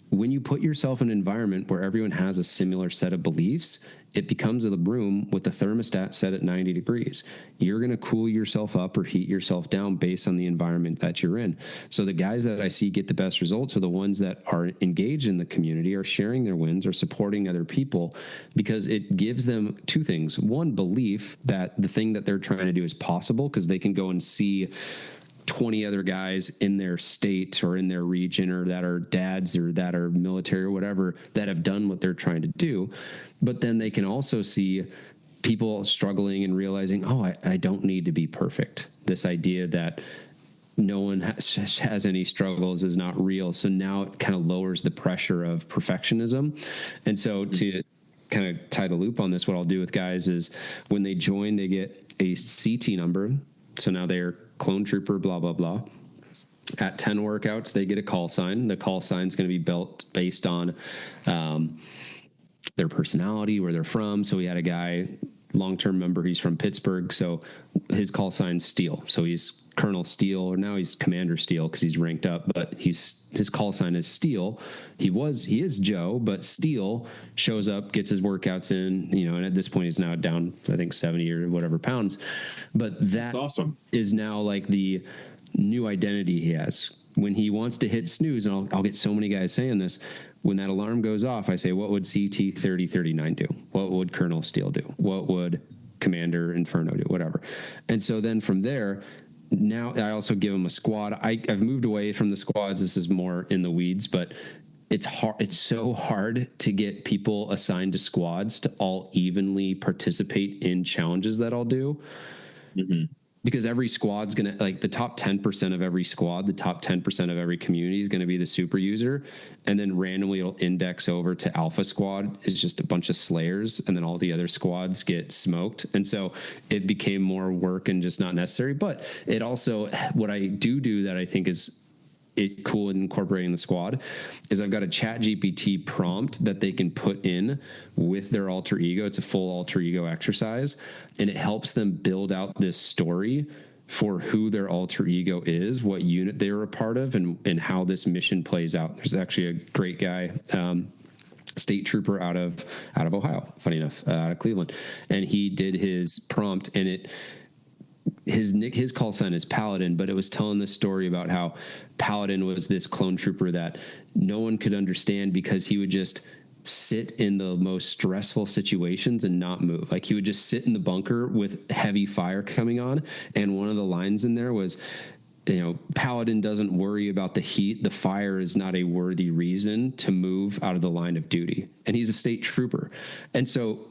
When you put yourself in an environment where everyone has a similar set of beliefs, it becomes a room with the thermostat set at 90 degrees. You're going to cool yourself up or heat yourself down based on the environment that you're in. So the guys that I see get the best results are the ones that are engaged in the community, are sharing their wins, or supporting other people, because it gives them 2 things. One, belief that the thing that they're trying to do is possible, because they can go and see 20 other guys in their state or in their region, or that are dads or that are military or whatever, that have done what they're trying to do. But then they can also see people struggling and realizing, oh, I don't need to be perfect. This idea that no one has any struggles is not real. So now it kind of lowers the pressure of perfectionism. And so to kind of tie the loop on this, what I'll do with guys is when they join, they get a CT number. So now they're clone trooper, blah, blah, blah. At 10 workouts, they get a call sign. The call sign is going to be built based on their personality, where they're from. So we had a guy, long-term member, he's from Pittsburgh. So his call sign's Steel. So he's Colonel Steel, or now he's Commander Steel because he's ranked up, but his call sign is Steel. He is Joe, but Steel shows up, gets his workouts in, and at this point he's now down, I think 70 or whatever pounds. But that's awesome. Is now like the new identity he has. When he wants to hit snooze, and I'll get so many guys saying this, when that alarm goes off, I say, what would CT 3039 do? What would Colonel Steel do? What would Commander Inferno do? Whatever. And so then from there, now I also give him a squad. I've moved away from the squads. This is more in the weeds, but it's hard. It's so hard to get people assigned to squads to all evenly participate in challenges that I'll do. Mm-hmm. Because every squad's going to, like, the top 10% of every squad, the top 10% of every community is going to be the super user. And then randomly it'll index over to alpha squad is just a bunch of slayers. And then all the other squads get smoked. And so it became more work and just not necessary. But it also, what I do that I think is cool in incorporating the squad is I've got a ChatGPT prompt that they can put in with their alter ego. It's a full alter ego exercise, and it helps them build out this story for who their alter ego is, what unit they were a part of, and how this mission plays out. There's actually a great guy, state trooper out of Ohio, funny enough, out of Cleveland, and he did his prompt, and his call sign is Paladin, but it was telling this story about how Paladin was this clone trooper that no one could understand because he would just sit in the most stressful situations and not move. Like, he would just sit in the bunker with heavy fire coming on. And one of the lines in there was, Paladin doesn't worry about the heat. The fire is not a worthy reason to move out of the line of duty. And he's a state trooper. And so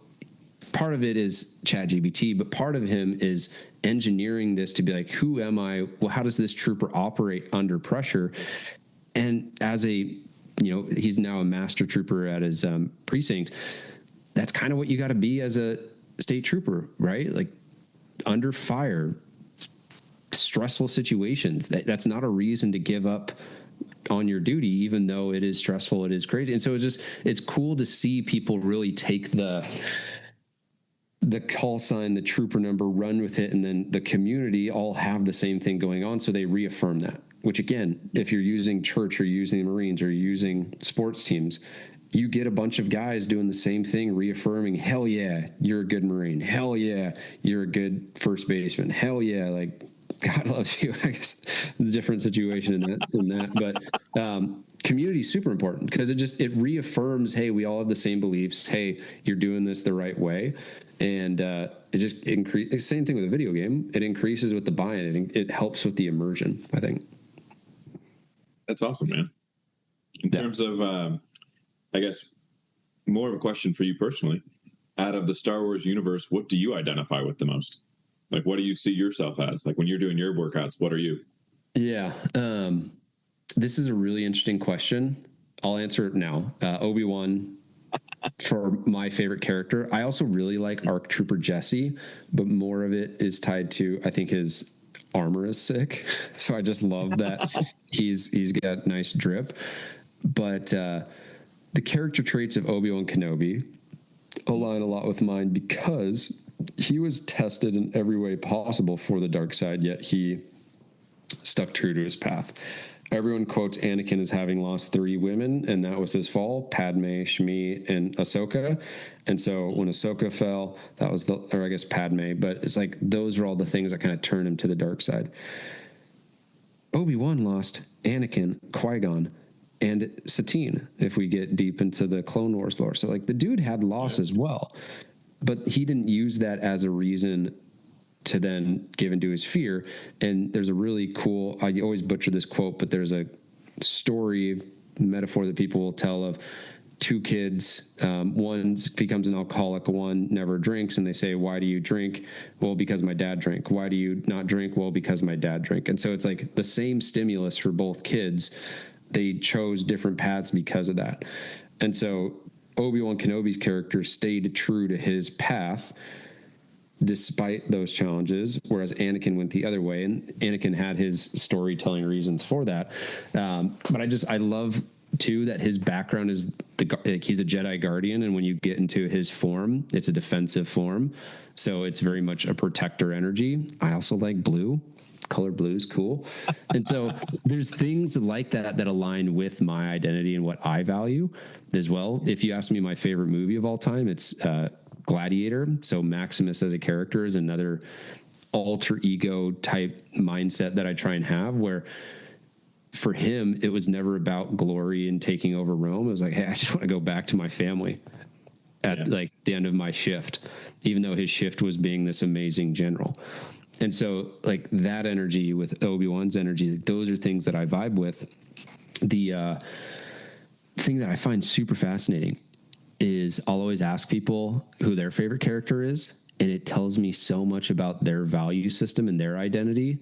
part of it is ChatGPT, but part of him is engineering this to be like, who am I? Well, how does this trooper operate under pressure? And as he's now a master trooper at his precinct. That's kind of what you got to be as a state trooper, right? Like, under fire, stressful situations. That's not a reason to give up on your duty, even though it is stressful, it is crazy. And so it's cool to see people really take the call sign, the trooper number, run with it, and then the community all have the same thing going on, so they reaffirm that. Which, again, if you're using church or using the Marines or using sports teams, you get a bunch of guys doing the same thing, reaffirming, hell yeah, you're a good Marine. Hell yeah, you're a good first baseman. Hell yeah, like, God loves you. I guess the different situation in that. But community is super important because it reaffirms, hey, we all have the same beliefs. Hey, you're doing this the right way. And it just increases. Same thing with a video game. It increases with the buy-in. It helps with the immersion, I think. That's awesome, man. In terms of, I guess, more of a question for you personally. Out of the Star Wars universe, what do you identify with the most? Like, what do you see yourself as? Like, when you're doing your workouts, what are you? Yeah. This is a really interesting question. I'll answer it now. Obi-Wan for my favorite character. I also really like ARC Trooper Jesse, but more of it is tied to, I think, his armor is sick. So I just love that he's got nice drip. But the character traits of Obi-Wan Kenobi align a lot with mine because he was tested in every way possible for the dark side, yet he stuck true to his path. Everyone quotes Anakin as having lost 3 women, and that was his fall: Padme, Shmi, and Ahsoka. And so when Ahsoka fell, that was or I guess Padme, but it's like those are all the things that kind of turn him to the dark side. Obi-Wan lost Anakin, Qui-Gon, and Satine, if we get deep into the Clone Wars lore. So, like, the dude had loss as well, but he didn't use that as a reason to then give into his fear. And there's a really cool, I always butcher this quote, but there's a story metaphor that people will tell of 2 kids. One becomes an alcoholic, one never drinks. And they say, why do you drink? Well, because my dad drank. Why do you not drink? Well, because my dad drank. And so it's like the same stimulus for both kids. They chose different paths because of that. And so Obi-Wan Kenobi's character stayed true to his path despite those challenges, whereas Anakin went the other way, and Anakin had his storytelling reasons for that. But I love too that his background is he's a Jedi Guardian, and when you get into his form, it's a defensive form, so it's very much a protector energy. I also like blue. Color blue is cool. And so there's things like that align with my identity and what I value as well. If you ask me my favorite movie of all time, it's Gladiator. So Maximus as a character is another alter ego type mindset that I try and have, where for him, it was never about glory and taking over Rome. It was like, hey, I just want to go back to my family at like the end of my shift, even though his shift was being this amazing general. And so like that energy with Obi-Wan's energy, those are things that I vibe with. The thing that I find super fascinating is I'll always ask people who their favorite character is, and it tells me so much about their value system and their identity.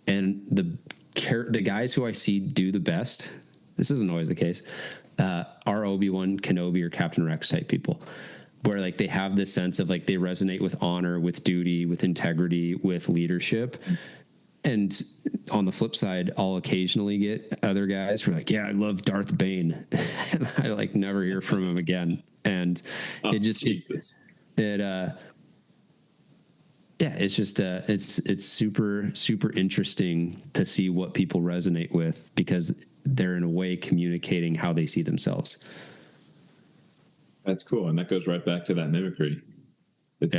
And the guys who I see do the best, this isn't always the case, are Obi-Wan Kenobi or Captain Rex type people, where like they have this sense of like they resonate with honor, with duty, with integrity, with leadership. And on the flip side, I'll occasionally get other guys who are like, yeah, I love Darth Bane. And I like never hear from him again. And it just, yeah, it's just it's super, super interesting to see what people resonate with, because they're in a way communicating how they see themselves. That's cool. And that goes right back to that mimicry. This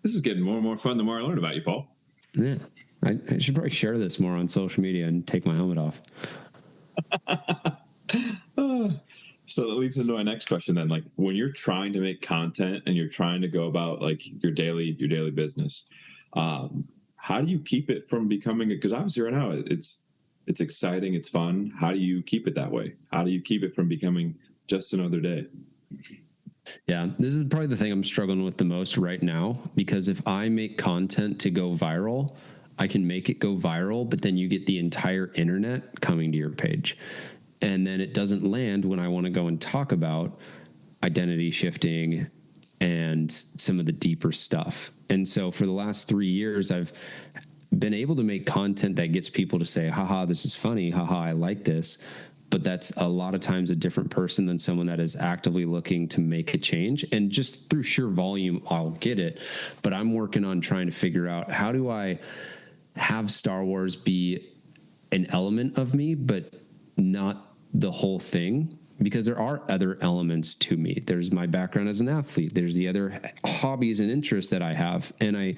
is getting more and more fun the more I learn about you, Paul. Yeah. I should probably share this more on social media and take my helmet off. So that leads into my next question then. Like, when you're trying to make content and you're trying to go about like your daily business, how do you keep it from becoming, because obviously right now it's exciting, it's fun. How do you keep it that way? How do you keep it from becoming just another day? Yeah, this is probably the thing I'm struggling with the most right now, because if I make content to go viral, I can make it go viral, but then you get the entire internet coming to your page. And then it doesn't land when I want to go and talk about identity shifting and some of the deeper stuff. And so for the last 3 years, I've been able to make content that gets people to say, haha, this is funny. Haha, I like this. But that's a lot of times a different person than someone that is actively looking to make a change. And just through sheer volume, I'll get it. But I'm working on trying to figure out, how do I have Star Wars be an element of me, but not the whole thing? Because there are other elements to me. There's my background as an athlete. There's the other hobbies and interests that I have. And I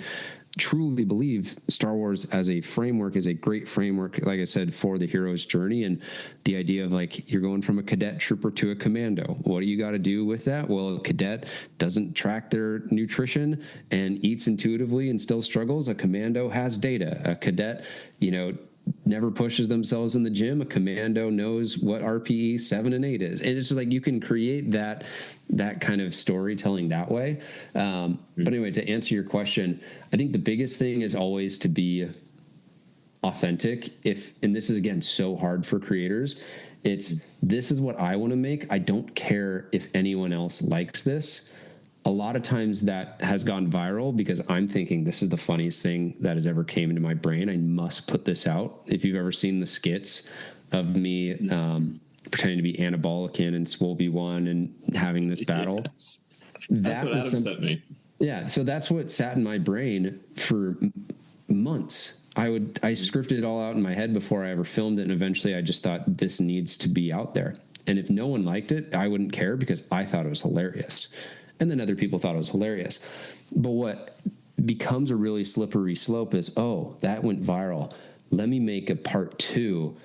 truly believe Star Wars as a framework is a great framework, like I said, for the hero's journey. And the idea of like, you're going from a cadet trooper to a commando. What do you got to do with that? Well, a cadet doesn't track their nutrition and eats intuitively and still struggles. A commando has data. A cadet, never pushes themselves in the gym. A commando knows what RPE 7 and 8 is. And it's just like, you can create that kind of storytelling that way. But anyway, to answer your question, I think the biggest thing is always to be authentic. And this is again, so hard for creators. This is what I want to make. I don't care if anyone else likes this. A lot of times that has gone viral because I'm thinking this is the funniest thing that has ever came into my brain. I must put this out. If you've ever seen the skits of me pretending to be anabolic and Swolby 1 and having this battle, yes. That's what Adam sent me. Yeah, so that's what sat in my brain for months. I scripted it all out in my head before I ever filmed it, and eventually I just thought this needs to be out there. And if no one liked it, I wouldn't care because I thought it was hilarious. And then other people thought it was hilarious. But what becomes a really slippery slope is, oh, that went viral. Let me make a part 2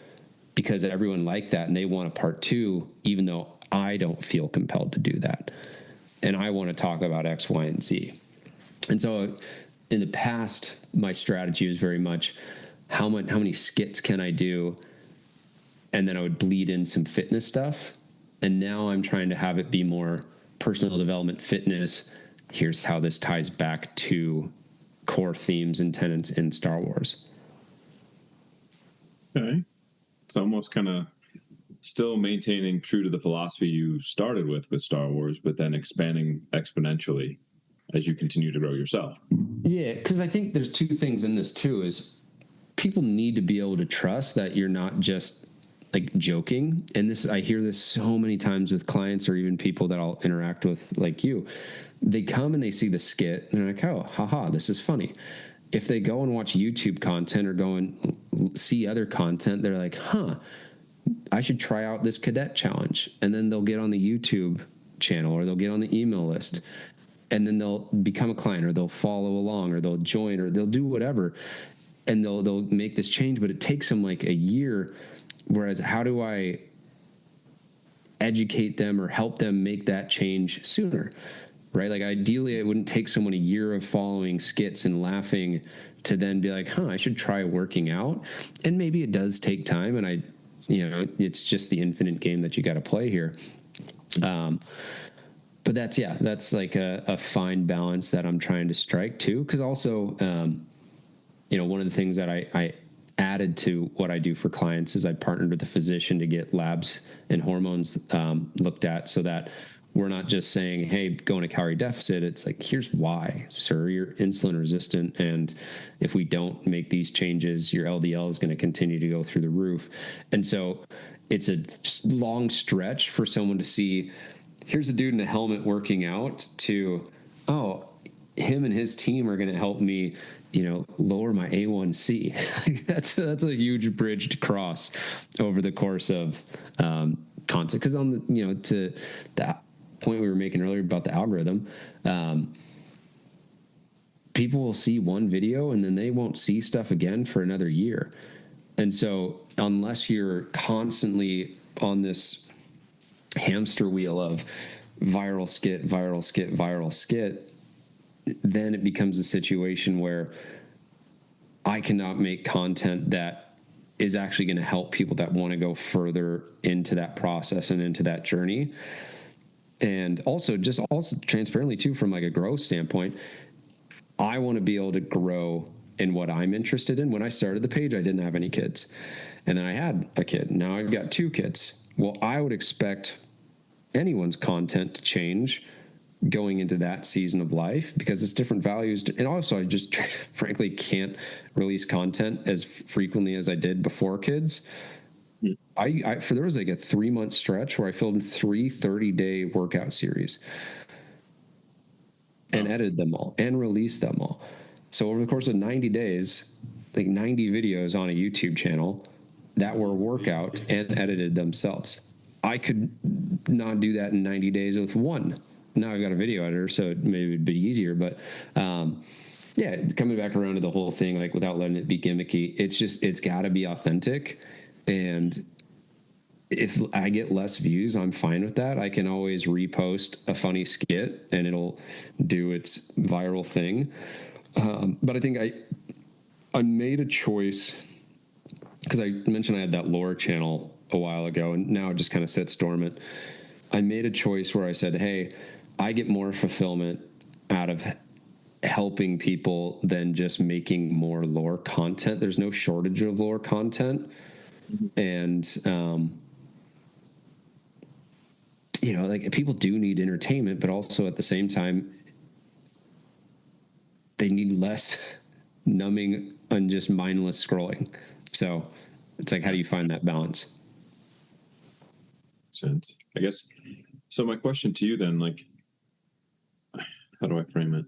because everyone liked that and they want a part 2, even though I don't feel compelled to do that. And I want to talk about X, Y, and Z. And so in the past, my strategy was very much how many skits can I do? And then I would bleed in some fitness stuff. And now I'm trying to have it be more personal development, fitness. Here's how this ties back to core themes and tenets in Star Wars. Okay. It's almost kind of still maintaining true to the philosophy you started with Star Wars, but then expanding exponentially as you continue to grow yourself. Yeah, because I think there's two things in this too, is people need to be able to trust that you're not just like joking. And this, I hear this so many times with clients or even people that I'll interact with like you. They come and they see the skit and they're like, oh, haha, this is funny. If they go and watch YouTube content or go and see other content, they're like, I should try out this cadet challenge. And then they'll get on the YouTube channel or they'll get on the email list and then they'll become a client or they'll follow along or they'll join or they'll do whatever. And they'll make this change, but it takes them like a year. Whereas how do I educate them or help them make that change sooner? Right? Like ideally it wouldn't take someone a year of following skits and laughing to then be like, I should try working out. And maybe it does take time, and it's just the infinite game that you got to play here. But that's like a fine balance that I'm trying to strike too. Cause also, one of the things that I added to what I do for clients is I partnered with a physician to get labs and hormones looked at, so that we're not just saying, hey, go in a calorie deficit. It's like, here's why, sir, you're insulin resistant. And if we don't make these changes, your LDL is going to continue to go through the roof. And so it's a long stretch for someone to see, here's a dude in a helmet working out, to, him and his team are going to help me, lower my A1C. that's a huge bridge to cross over the course of content. Because on the, to that point we were making earlier about the algorithm, people will see one video and then they won't see stuff again for another year. And so unless you're constantly on this hamster wheel of viral skit, then it becomes a situation where I cannot make content that is actually going to help people that want to go further into that process and into that journey. And also transparently too, from like a growth standpoint, I want to be able to grow in what I'm interested in. When I started the page, I didn't have any kids, and then I had a kid. Now I've got 2 kids. Well, I would expect anyone's content to change going into that season of life, because it's different values. And also I just frankly can't release content as frequently as I did before kids. There was like a 3-month stretch where I filmed 3 30-day workout series and edited them all and released them all. So over the course of 90 days, like 90 videos on a YouTube channel that were workout and edited themselves. I could not do that in 90 days with one. Now I've got a video editor, so it maybe it'd be easier, but coming back around to the whole thing, like without letting it be gimmicky, it's gotta be authentic. And if I get less views, I'm fine with that. I can always repost a funny skit and it'll do its viral thing. But I think I made a choice, because I mentioned I had that lore channel a while ago, and now it just kind of sits dormant. I made a choice where I said, hey, I get more fulfillment out of helping people than just making more lore content. There's no shortage of lore content. And, like people do need entertainment, but also at the same time, they need less numbing and just mindless scrolling. So it's like, how do you find that balance? Sense, I guess. So my question to you then, like, how do I frame it?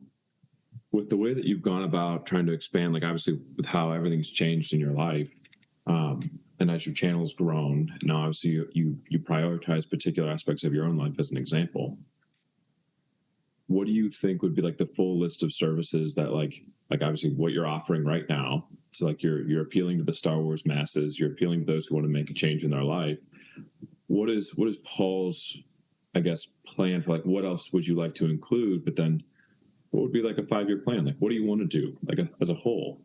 With the way that you've gone about trying to expand, like obviously with how everything's changed in your life, and as your channel's grown, now obviously you prioritize particular aspects of your own life as an example. What do you think would be like the full list of services that like obviously what you're offering right now? So like you're appealing to the Star Wars masses, you're appealing to those who want to make a change in their life. What is Paul's, I guess, plan for like what else would you like to include? But then what would be like a 5-year plan? Like what do you want to do like as a whole?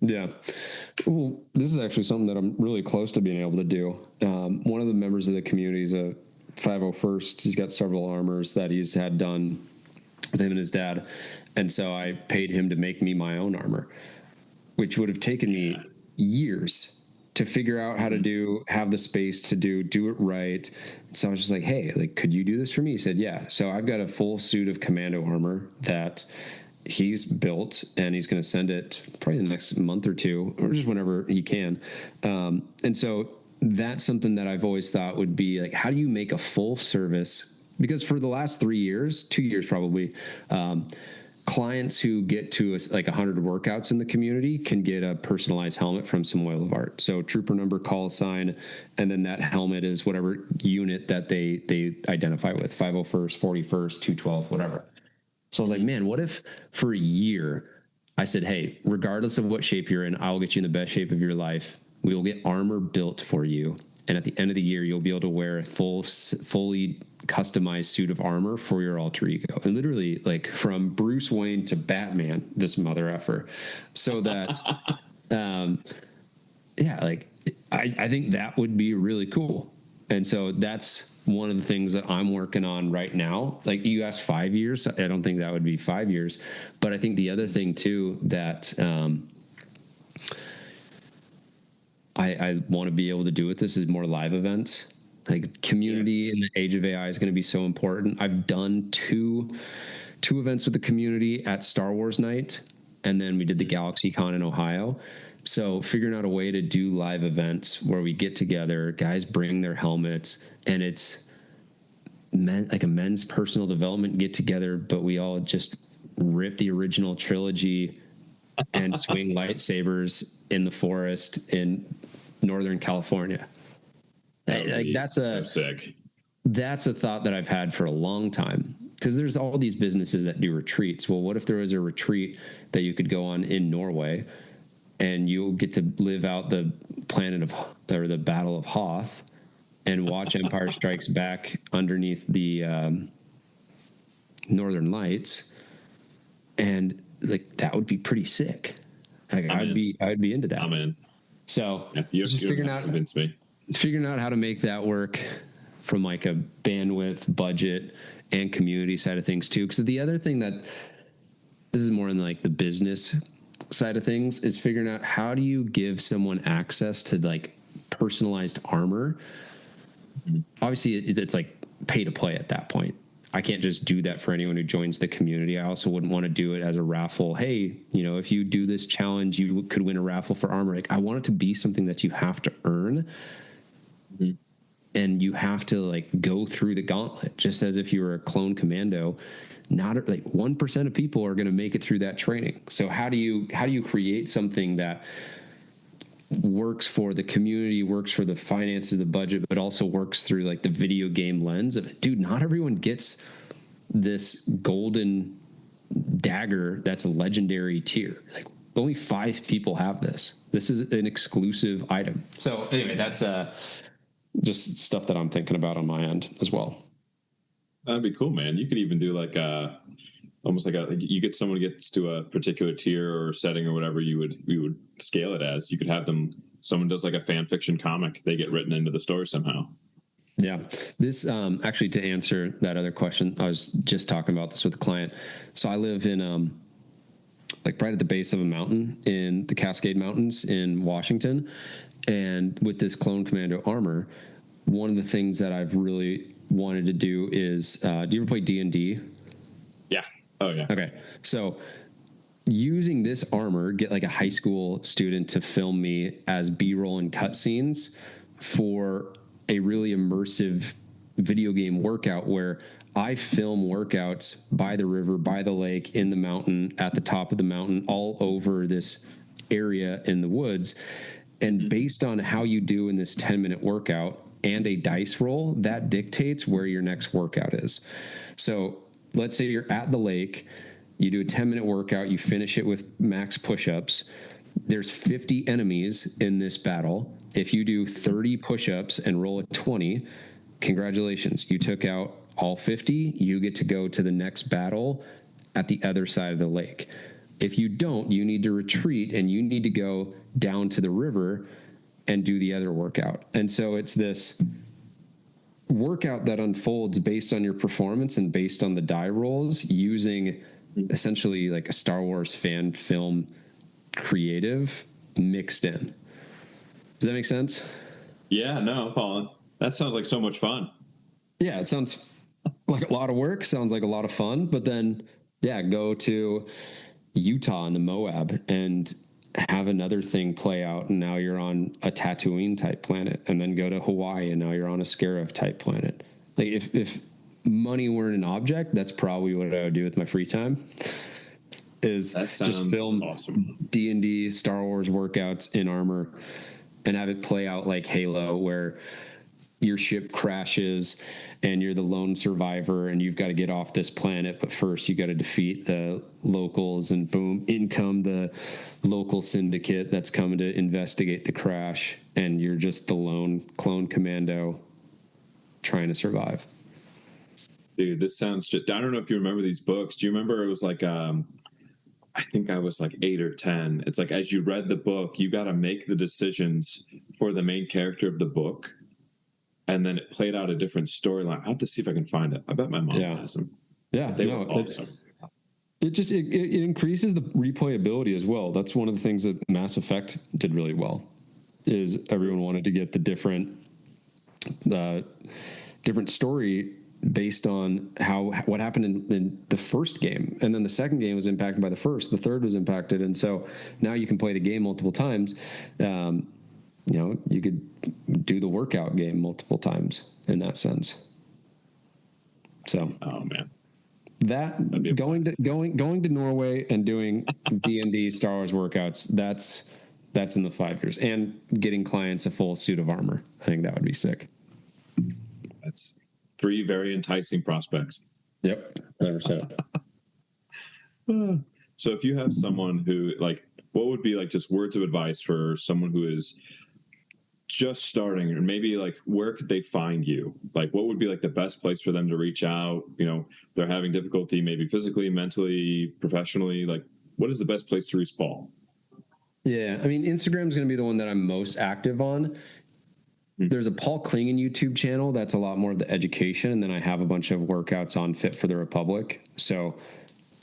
Yeah. Well, this is actually something that I'm really close to being able to do. One of the members of the community is a 501st. He's got several armors that he's had done with him and his dad. And so I paid him to make me my own armor, which would have taken me years to figure out how to have the space to do it right. So I was just like, hey, like, could you do this for me? He said, yeah. So I've got a full suit of commando armor that he's built, and he's going to send it probably in the next month or 2, or just whenever he can. And so that's something that I've always thought would be like, how do you make a full service? Because for the last 3 years, 2 years probably, clients who get to like 100 workouts in the community can get a personalized helmet from Samoil of Art. So trooper number, call sign, and then that helmet is whatever unit that they identify with, 501st, 41st, 212, whatever. So I was like, man, what if for a year I said, hey, regardless of what shape you're in, I'll get you in the best shape of your life. We will get armor built for you. And at the end of the year, you'll be able to wear a fully customized suit of armor for your alter ego, and literally like from Bruce Wayne to Batman, this mother effer, so that yeah, like I think that would be really cool. And so that's one of the things that I'm working on right now. Like you asked 5 years, I don't think that would be 5 years, but I think the other thing too that I want to be able to do with this is more live events. Like community in the age of AI is going to be so important. I've done two events with the community at Star Wars Night, and then we did the GalaxyCon in Ohio. So figuring out a way to do live events where we get together, guys bring their helmets, and it's like a men's personal development get together, but we all just rip the original trilogy and swing lightsabers in the forest in Northern California. Like that's so sick. That's a thought that I've had for a long time, because there's all these businesses that do retreats. Well, what if there was a retreat that you could go on in Norway, and you'll get to live out the the Battle of Hoth and watch Empire Strikes Back underneath the Northern Lights, and like that would be pretty sick. Like I'd be into that. I'm in. So you're just figuring out how to make that work from like a bandwidth, budget, and community side of things too. Because the other thing that this is more in like the business side of things is figuring out how do you give someone access to like personalized armor. Mm-hmm. Obviously it's like pay to play at that point. I can't just do that for anyone who joins the community. I also wouldn't want to do it as a raffle. Hey, if you do this challenge, you could win a raffle for armor. Like I want it to be something that you have to earn. Mm-hmm. And you have to like go through the gauntlet, just as if you were a clone commando. Not like 1% of people are going to make it through that training. So how do you create something that works for the community, works for the finances, the budget, but also works through like the video game lens of, dude, not everyone gets this golden dagger that's a legendary tier. Like only 5 people have this. This is an exclusive item. So anyway, that's just stuff that I'm thinking about on my end as well. That'd be cool, man. You could even do like almost like you get someone gets to a particular tier or setting or whatever you would scale it as. You could have someone does like a fan fiction comic, they get written into the story somehow. Yeah. This actually, to answer that other question, I was just talking about this with a client. So I live in like right at the base of a mountain in the Cascade Mountains in Washington, and with this Clone Commando armor, one of the things that I've really wanted to do is do you ever play D&D? Yeah. Oh yeah. Okay. So using this armor, get like a high school student to film me as B-roll and cutscenes for a really immersive video game workout where I film workouts by the river, by the lake, in the mountain, at the top of the mountain, all over this area in the woods. And based on how you do in this 10-minute workout and a dice roll, that dictates where your next workout is. So let's say you're at the lake, you do a 10-minute workout, you finish it with max push-ups. There's 50 enemies in this battle. If you do 30 push-ups and roll a 20, congratulations, you took out all 50. You get to go to the next battle at the other side of the lake. If you don't, you need to retreat and you need to go down to the river and do the other workout. And so it's this workout that unfolds based on your performance and based on the die rolls, using essentially like a Star Wars fan film creative mixed in. Does that make sense? Yeah, no, Paul, that sounds like so much fun. Yeah, it sounds like a lot of work, sounds like a lot of fun, but then, yeah, go to Utah and the Moab and have another thing play out, and now you're on a Tatooine type planet, and then go to Hawaii and now you're on a Scarif type planet. Like if money weren't an object, that's probably what I would do with my free time, is just film awesome D&D Star Wars workouts in armor and have it play out like Halo, where your ship crashes and you're the lone survivor and you've got to get off this planet, but first you got to defeat the locals, and boom, in come the local syndicate that's coming to investigate the crash, and you're just the lone clone commando trying to survive. Dude, this sounds just, I don't know if you remember these books. Do you remember it was like, I think I was like 8 or 10. It's like, as you read the book, you got to make the decisions for the main character of the book. And then it played out a different storyline. I have to see if I can find it. I bet my mom has them. Yeah. They were awesome. It increases the replayability as well. That's one of the things that Mass Effect did really well, is everyone wanted to get the different story based on what happened in the first game. And then the second game was impacted by the first, the third was impacted. And so now you can play the game multiple times. You could do the workout game multiple times in that sense. So, oh man, that going to Norway and doing D&D Star Wars workouts, that's in the 5 years, and getting clients a full suit of armor. I think that would be sick. That's 3 very enticing prospects. Yep. 100%. So if you have someone who, like, what would be like just words of advice for someone who is just starting, or maybe like, where could they find you? Like, what would be like the best place for them to reach out? They're having difficulty, maybe physically, mentally, professionally. Like, what is the best place to reach Paul? Yeah. I mean, Instagram is going to be the one that I'm most active on. There's a Paul Clingan YouTube channel that's a lot more of the education. And then I have a bunch of workouts on Fit for the Republic. So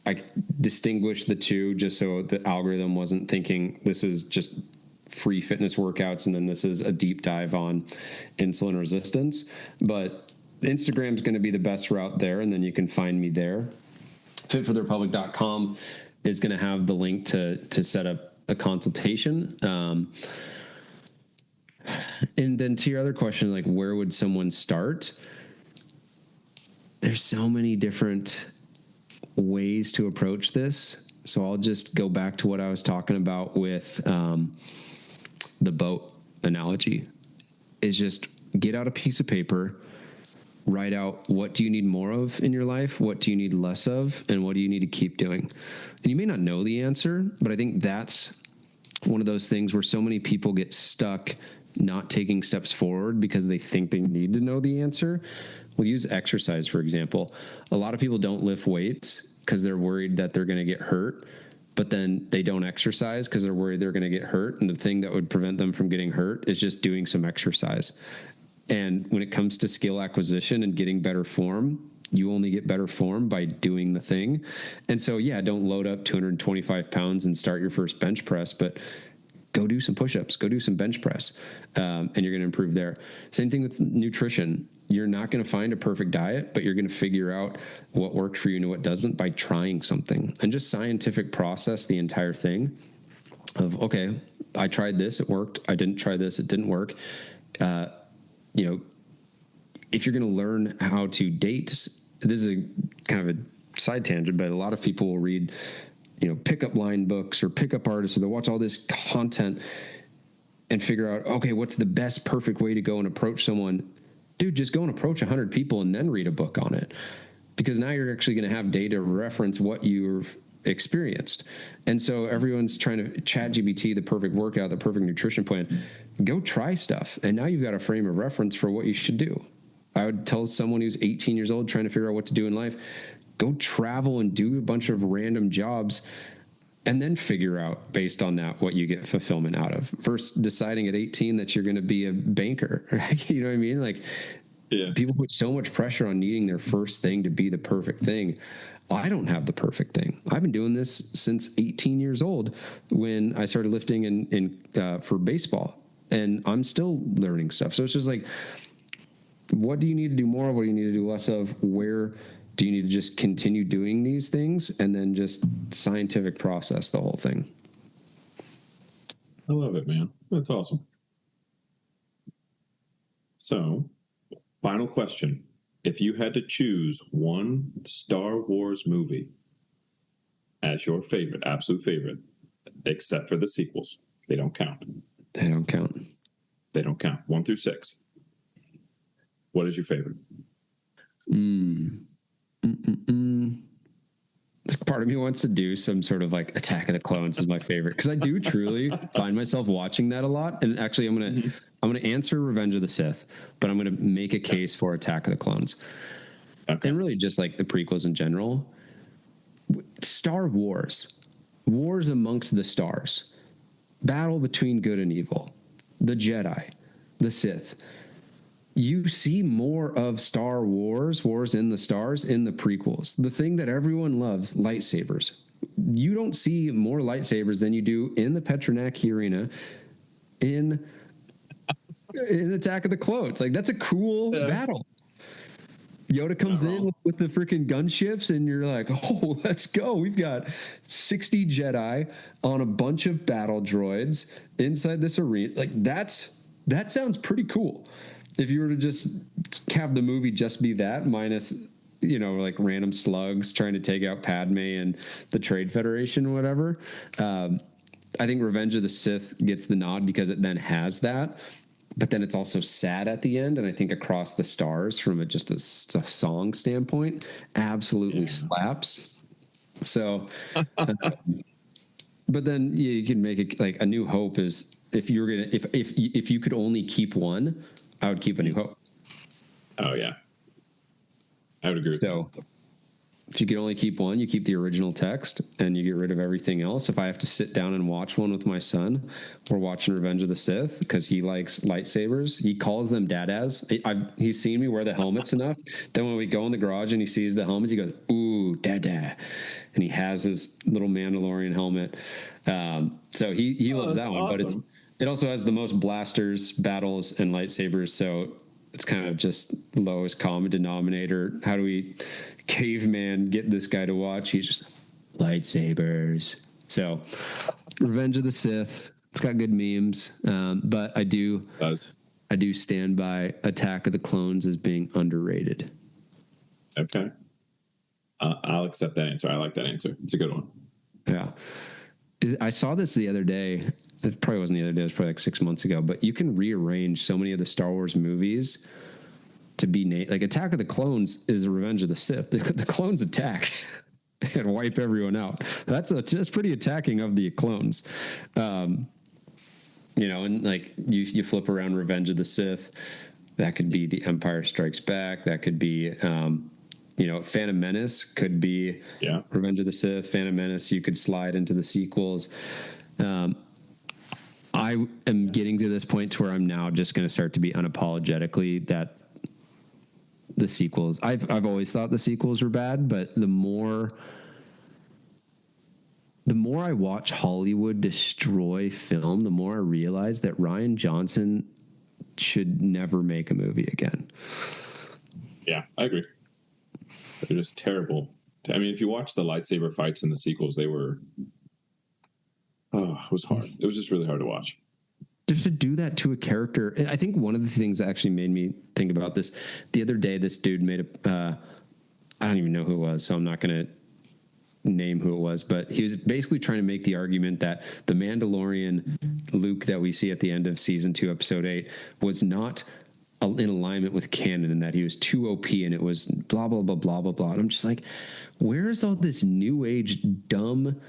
I distinguish the two just so the algorithm wasn't thinking this is just free fitness workouts and then this is a deep dive on insulin resistance. But Instagram is going to be the best route there, and then you can find me there. Fitfortherepublic.com is going to have the link to set up a consultation. And then to your other question, like, where would someone start? There's so many different ways to approach this. So I'll just go back to what I was talking about with the boat analogy, is just get out a piece of paper, write out what do you need more of in your life, what do you need less of, and what do you need to keep doing. And you may not know the answer, but I think that's one of those things where so many people get stuck not taking steps forward because they think they need to know the answer. We'll use exercise, for example. A lot of people don't lift weights because they're worried that they're going to get hurt, but then they don't exercise because they're worried they're going to get hurt. And the thing that would prevent them from getting hurt is just doing some exercise. And when it comes to skill acquisition and getting better form, you only get better form by doing the thing. And so, yeah, don't load up 225 pounds and start your first bench press, but go do some push-ups, go do some bench press, and you're going to improve there. Same thing with nutrition. You're not going to find a perfect diet, but you're going to figure out what works for you and what doesn't by trying something, and just scientific process the entire thing of, okay, I tried this, it worked. I didn't try this, it didn't work. If you're going to learn how to date, this is a kind of a side tangent, but a lot of people will read pickup line books or pickup artists, or they'll watch all this content and figure out, okay, what's the best perfect way to go and approach someone? Dude, just go and approach 100 people and then read a book on it, because now you're actually going to have data reference what you've experienced. And so everyone's trying to ChatGPT the perfect workout, the perfect nutrition plan. Go try stuff. And now you've got a frame of reference for what you should do. I would tell someone who's 18 years old trying to figure out what to do in life, go travel and do a bunch of random jobs and then figure out based on that what you get fulfillment out of, versus deciding at 18 that you're going to be a banker. Right? You know what I mean? Like, yeah. People put so much pressure on needing their first thing to be the perfect thing. I don't have the perfect thing. I've been doing this since 18 years old when I started lifting for baseball, and I'm still learning stuff. So it's just like, what do you need to do more of? What do you need to do less of? Where do you need to just continue doing these things, and then just scientific process the whole thing? I love it, man. That's awesome. So, final question. If you had to choose one Star Wars movie as your favorite, absolute favorite, except for the sequels, they don't count. They don't count. They don't count. 1 through 6. What is your favorite? Part of me wants to do some sort of like Attack of the Clones is my favorite, because I do truly find myself watching that a lot. And actually, I'm gonna answer Revenge of the Sith, but I'm gonna make a case for Attack of the Clones. Okay. and really just like the prequels in general. Star Wars, wars amongst the stars, battle between good and evil, the Jedi, the Sith. You see more of Star Wars, Wars in the Stars, in the prequels. The thing that everyone loves, lightsabers. You don't see more lightsabers than you do in the Petronaki Arena in Attack of the Clones. Like, that's a cool battle. Yoda comes in with the freaking gunships, and you're like, oh, let's go. We've got 60 Jedi on a bunch of battle droids inside this arena. Like, that sounds pretty cool. If you were to just have the movie just be that, minus, like random slugs trying to take out Padme and the Trade Federation or whatever. I think Revenge of the Sith gets the nod because it then has that. But then it's also sad at the end, and I think Across the Stars, from just a song standpoint, absolutely slaps. So, but then you can make it like A New Hope is, if you could only keep one, I would keep A New Hope. Oh yeah, I would agree. So, if you could only keep one, you keep the original text and you get rid of everything else. If I have to sit down and watch one with my son, we're watching Revenge of the Sith because he likes lightsabers. He calls them dadas. He's seen me wear the helmets enough. Then when we go in the garage and he sees the helmets, he goes, ooh, dada. And he has his little Mandalorian helmet. So he loves that one. Awesome. But it also has the most blasters, battles, and lightsabers. So it's kind of just lowest common denominator. How do we caveman get this guy to watch? He's just lightsabers. So Revenge of the Sith, it's got good memes. But I do stand by Attack of the Clones as being underrated. Okay. I'll accept that answer. I like that answer. It's a good one. Yeah. I saw this the other day. It probably wasn't the other day. It was probably like 6 months ago. But you can rearrange so many of the Star Wars movies to be like Attack of the Clones is the Revenge of the Sith. The clones attack and wipe everyone out. That's pretty attacking of the clones. And like you flip around Revenge of the Sith, that could be The Empire Strikes Back. That could be, Phantom Menace could be Revenge of the Sith. Phantom Menace, you could slide into the sequels. I am getting to this point to where I'm now just going to start to be unapologetically that the sequels, I've always thought the sequels were bad, but the more I watch Hollywood destroy film, the more I realize that Rian Johnson should never make a movie again. Yeah, I agree. They're just terrible. I mean, if you watch the lightsaber fights in the sequels, it was hard. It was just really hard to watch. Just to do that to a character. And I think one of the things that actually made me think about this the other day, this dude made I don't even know who it was, so I'm not going to name who it was, but he was basically trying to make the argument that the Mandalorian Luke that we see at the end of season 2, episode 8 was not in alignment with canon, and that he was too OP and it was blah, blah, blah, blah, blah, blah. And I'm just like, where is all this new age dumb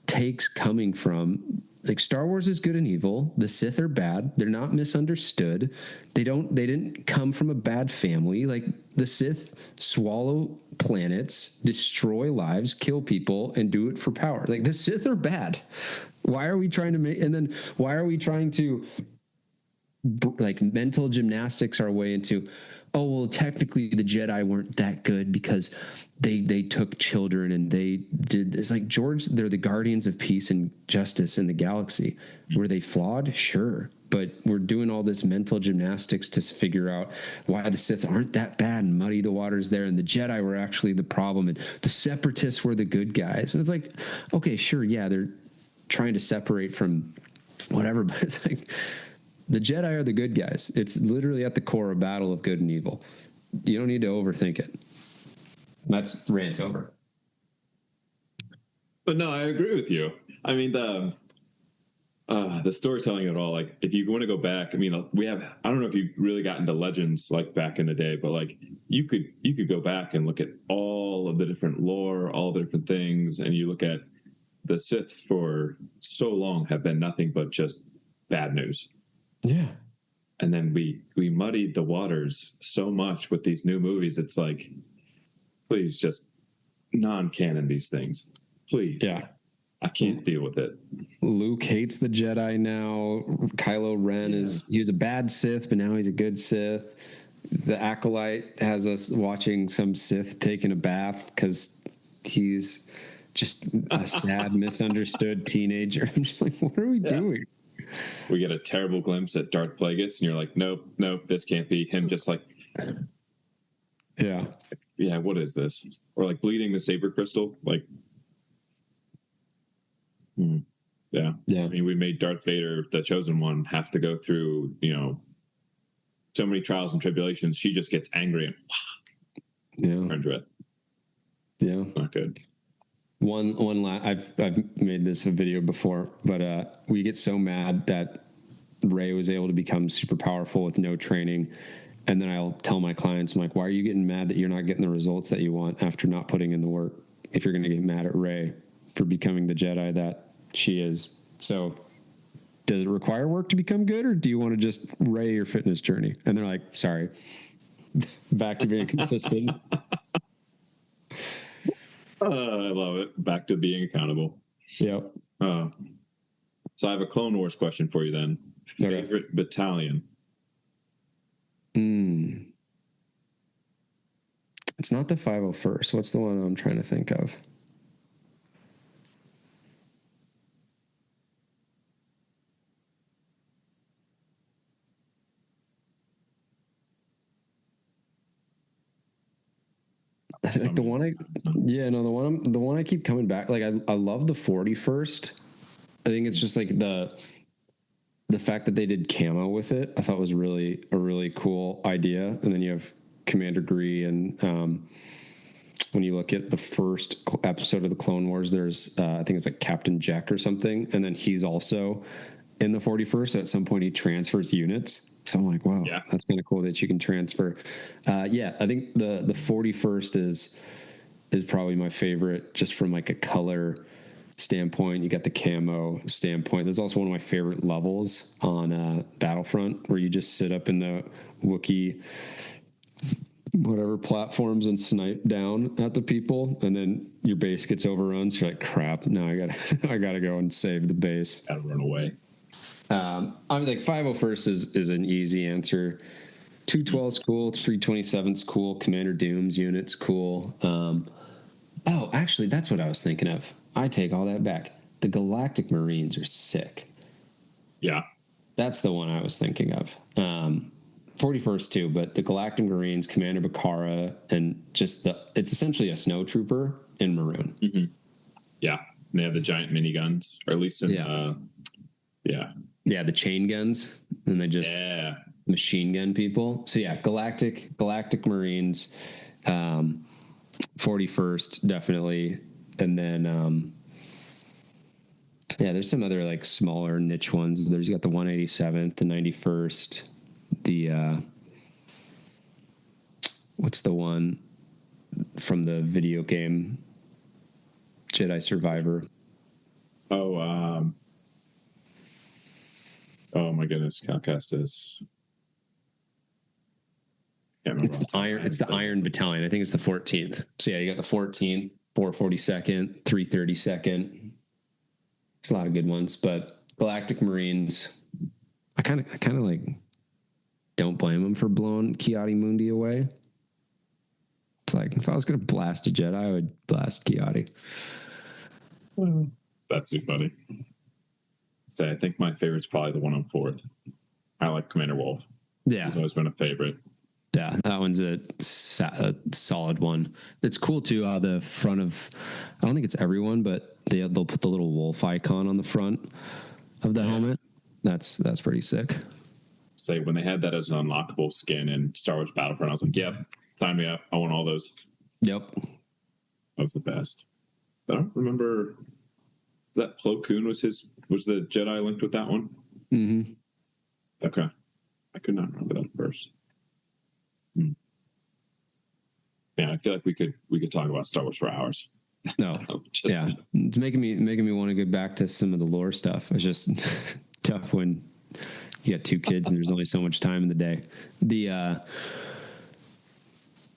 takes coming from? Like, Star Wars is good and evil. The Sith are bad. They're not misunderstood. They didn't come from a bad family. Like, the Sith swallow planets, destroy lives, kill people, and do it for power. Like, the Sith are bad. Why are we trying to like mental gymnastics our way into, oh, well, technically the Jedi weren't that good because they took children and they did this. Like, George, they're the guardians of peace and justice in the galaxy. Were they flawed? Sure. But we're doing all this mental gymnastics to figure out why the Sith aren't that bad and muddy the waters there, and the Jedi were actually the problem, and the Separatists were the good guys. And it's like, okay, sure, yeah, they're trying to separate from whatever, but it's like, the Jedi are the good guys. It's literally at the core a battle of good and evil. You don't need to overthink it. That's rant over. But no, I agree with you. I mean, the storytelling of it all, like, if you want to go back, I mean, I don't know if you really got into Legends like back in the day, but like you could go back and look at all of the different lore, all the different things, and you look at the Sith for so long have been nothing but just bad news. Yeah. And then we muddied the waters so much with these new movies. It's like, please just non-canon these things. Please. Yeah. I can't deal with it. Luke hates the Jedi now. Kylo Ren he was a bad Sith, but now he's a good Sith. The Acolyte has us watching some Sith taking a bath because he's just a sad, misunderstood teenager. I'm just like, what are we doing? We get a terrible glimpse at Darth Plagueis, and you're like, nope, this can't be him. Just like, yeah, what is this? Or like bleeding the saber crystal, like, yeah. I mean, we made Darth Vader, the chosen one, have to go through, so many trials and tribulations. She just gets angry and under it. Yeah, not good. I've made this a video before, but we get so mad that Rey was able to become super powerful with no training. And then I'll tell my clients, I'm like, why are you getting mad that you're not getting the results that you want after not putting in the work? If you're going to get mad at Rey for becoming the Jedi that she is. So does it require work to become good, or do you want to just Rey your fitness journey? And they're like, sorry, back to being consistent. I love it. Back to being accountable. Yep. So I have a Clone Wars question for you then. Favorite battalion? It's not the 501st. What's the one I'm trying to think of? Like the one I keep coming back. Like I love the 41st. I think it's just like the fact that they did camo with it. I thought was really a really cool idea. And then you have Commander Gree, and when you look at the first episode of the Clone Wars, there's I think it's like Captain Jack or something, and then he's also in the 41st. At some point, he transfers units. So I'm like, wow, that's kind of cool that you can transfer. I think the 41st is probably my favorite, just from like a color standpoint. You got the camo standpoint. There's also one of my favorite levels on Battlefront, where you just sit up in the Wookiee whatever platforms and snipe down at the people, and then your base gets overrun. So you're like, crap, now I gotta go and save the base. Gotta run away. I'm like 501st is an easy answer. 212 is cool. 327 is cool. Commander Doom's unit's cool. Actually, that's what I was thinking of. I take all that back. The Galactic Marines are sick. Yeah. That's the one I was thinking of. 41st too, but the Galactic Marines, Commander Bakara, and just it's essentially a snow trooper in maroon. Mm-hmm. Yeah. And they have the giant miniguns, or at least in the chain guns, and they just machine gun people. So yeah, Galactic Marines, 41st definitely, and then there's some other like smaller niche ones. There's got the 187th, the 91st, the what's the one from the video game Jedi Survivor? Oh my goodness, Calcastus. It's the Iron Battalion. I think it's the 14th. So yeah, you got the 14th, 442nd, 332nd. There's a lot of good ones, but Galactic Marines, I kind of like don't blame them for blowing Ki-Adi-Mundi away. It's like, if I was going to blast a Jedi, I would blast Ki-Adi. That's too funny. So I think my favorite's probably the one on 4th. I like Commander Wolf. Yeah. He's always been a favorite. Yeah, that one's a solid one. It's cool too. The front of, I don't think it's everyone, but they'll put the little wolf icon on the front of the helmet. That's pretty sick. Say when they had that as an unlockable skin in Star Wars Battlefront, I was like, "Yep, sign me up. I want all those." Yep, that was the best. But I don't remember. Is that Plo Koon was the Jedi linked with that one? Mm-hmm. Okay, I could not remember that first. Yeah, I feel like we could talk about Star Wars for hours. No, it's making me want to get back to some of the lore stuff. It's just tough when you got two kids and there's only so much time in the day.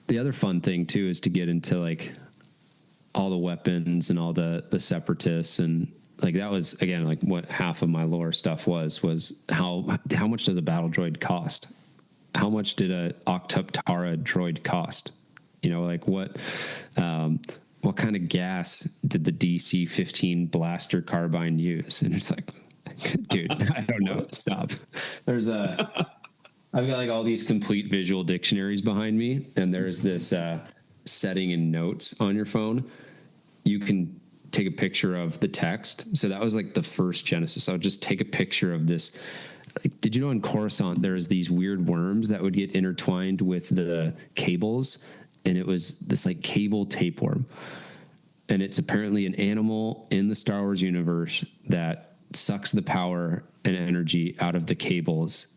The other fun thing too is to get into like all the weapons and all the separatists, and like that was again like what half of my lore stuff was how much does a battle droid cost? How much did a Octuptara droid cost? You know, like what kind of gas did the DC-15 blaster carbine use? And it's like, dude, I don't know. Stop. I've got like all these complete visual dictionaries behind me, and there's this setting in notes on your phone. You can take a picture of the text. So that was like the first Genesis. I would just take a picture of this. Like, did you know in Coruscant there's these weird worms that would get intertwined with the cables, and it was this like cable tapeworm, and it's apparently an animal in the Star Wars universe that sucks the power and energy out of the cables.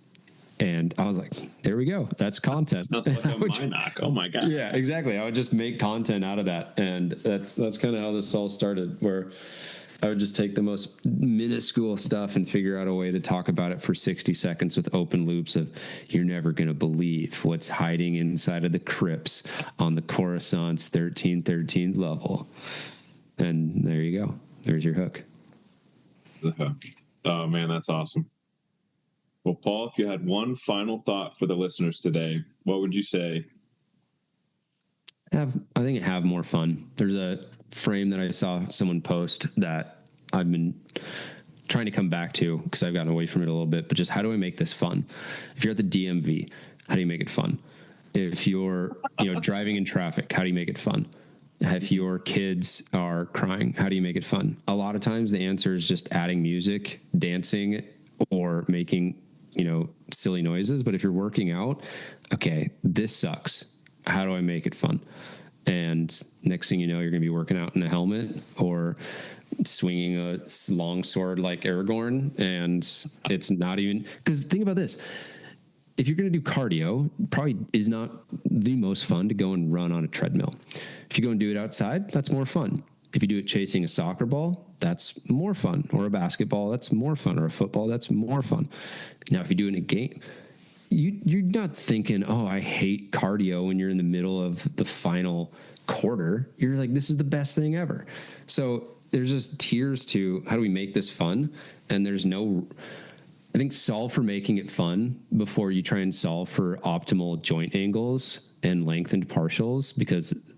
And I was like, there we go. That's content. Sounds like a Minoc. Oh my God. Yeah, exactly. I would just make content out of that. And that's kind of how this all started, where I would just take the most minuscule stuff and figure out a way to talk about it for 60 seconds with open loops of, you're never going to believe what's hiding inside of the crypts on the Coruscant's 1313 level. And there you go. There's your hook. The hook. Oh man, that's awesome. Well, Paul, if you had one final thought for the listeners today, what would you say? I think have more fun. There's a frame that I saw someone post that I've been trying to come back to because I've gotten away from it a little bit, but just how do I make this fun? If you're at the DMV, how do you make it fun? If you're, driving in traffic, how do you make it fun? If your kids are crying, how do you make it fun? A lot of times the answer is just adding music, dancing, or making silly noises. But if you're working out, okay, this sucks. How do I make it fun? And next thing you know, you're going to be working out in a helmet or swinging a long sword like Aragorn. And it's not even, because think about this. If you're going to do cardio, probably is not the most fun to go and run on a treadmill. If you go and do it outside, that's more fun. If you do it chasing a soccer ball, that's more fun. Or a basketball, that's more fun. Or a football, that's more fun. Now, if you do it in a game, you're not thinking, oh, I hate cardio when you're in the middle of the final quarter. You're like, this is the best thing ever. So there's just tiers to how do we make this fun? And I think solve for making it fun before you try and solve for optimal joint angles and lengthened partials, because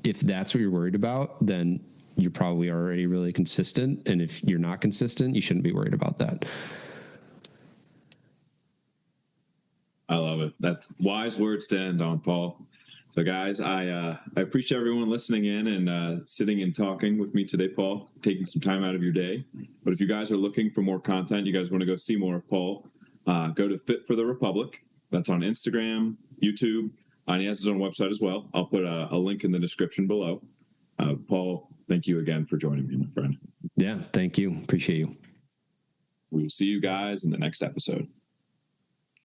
if that's what you're worried about, then you're probably already really consistent. And if you're not consistent, you shouldn't be worried about that. I love it. That's wise words to end on, Paul. So guys, I appreciate everyone listening in and sitting and talking with me today, Paul, taking some time out of your day. But if you guys are looking for more content, you guys want to go see more of Paul, go to Fit for the Republic. That's on Instagram, YouTube, and he has his own website as well. I'll put a link in the description below. Paul, thank you again for joining me, my friend. Yeah, thank you. Appreciate you. We will see you guys in the next episode.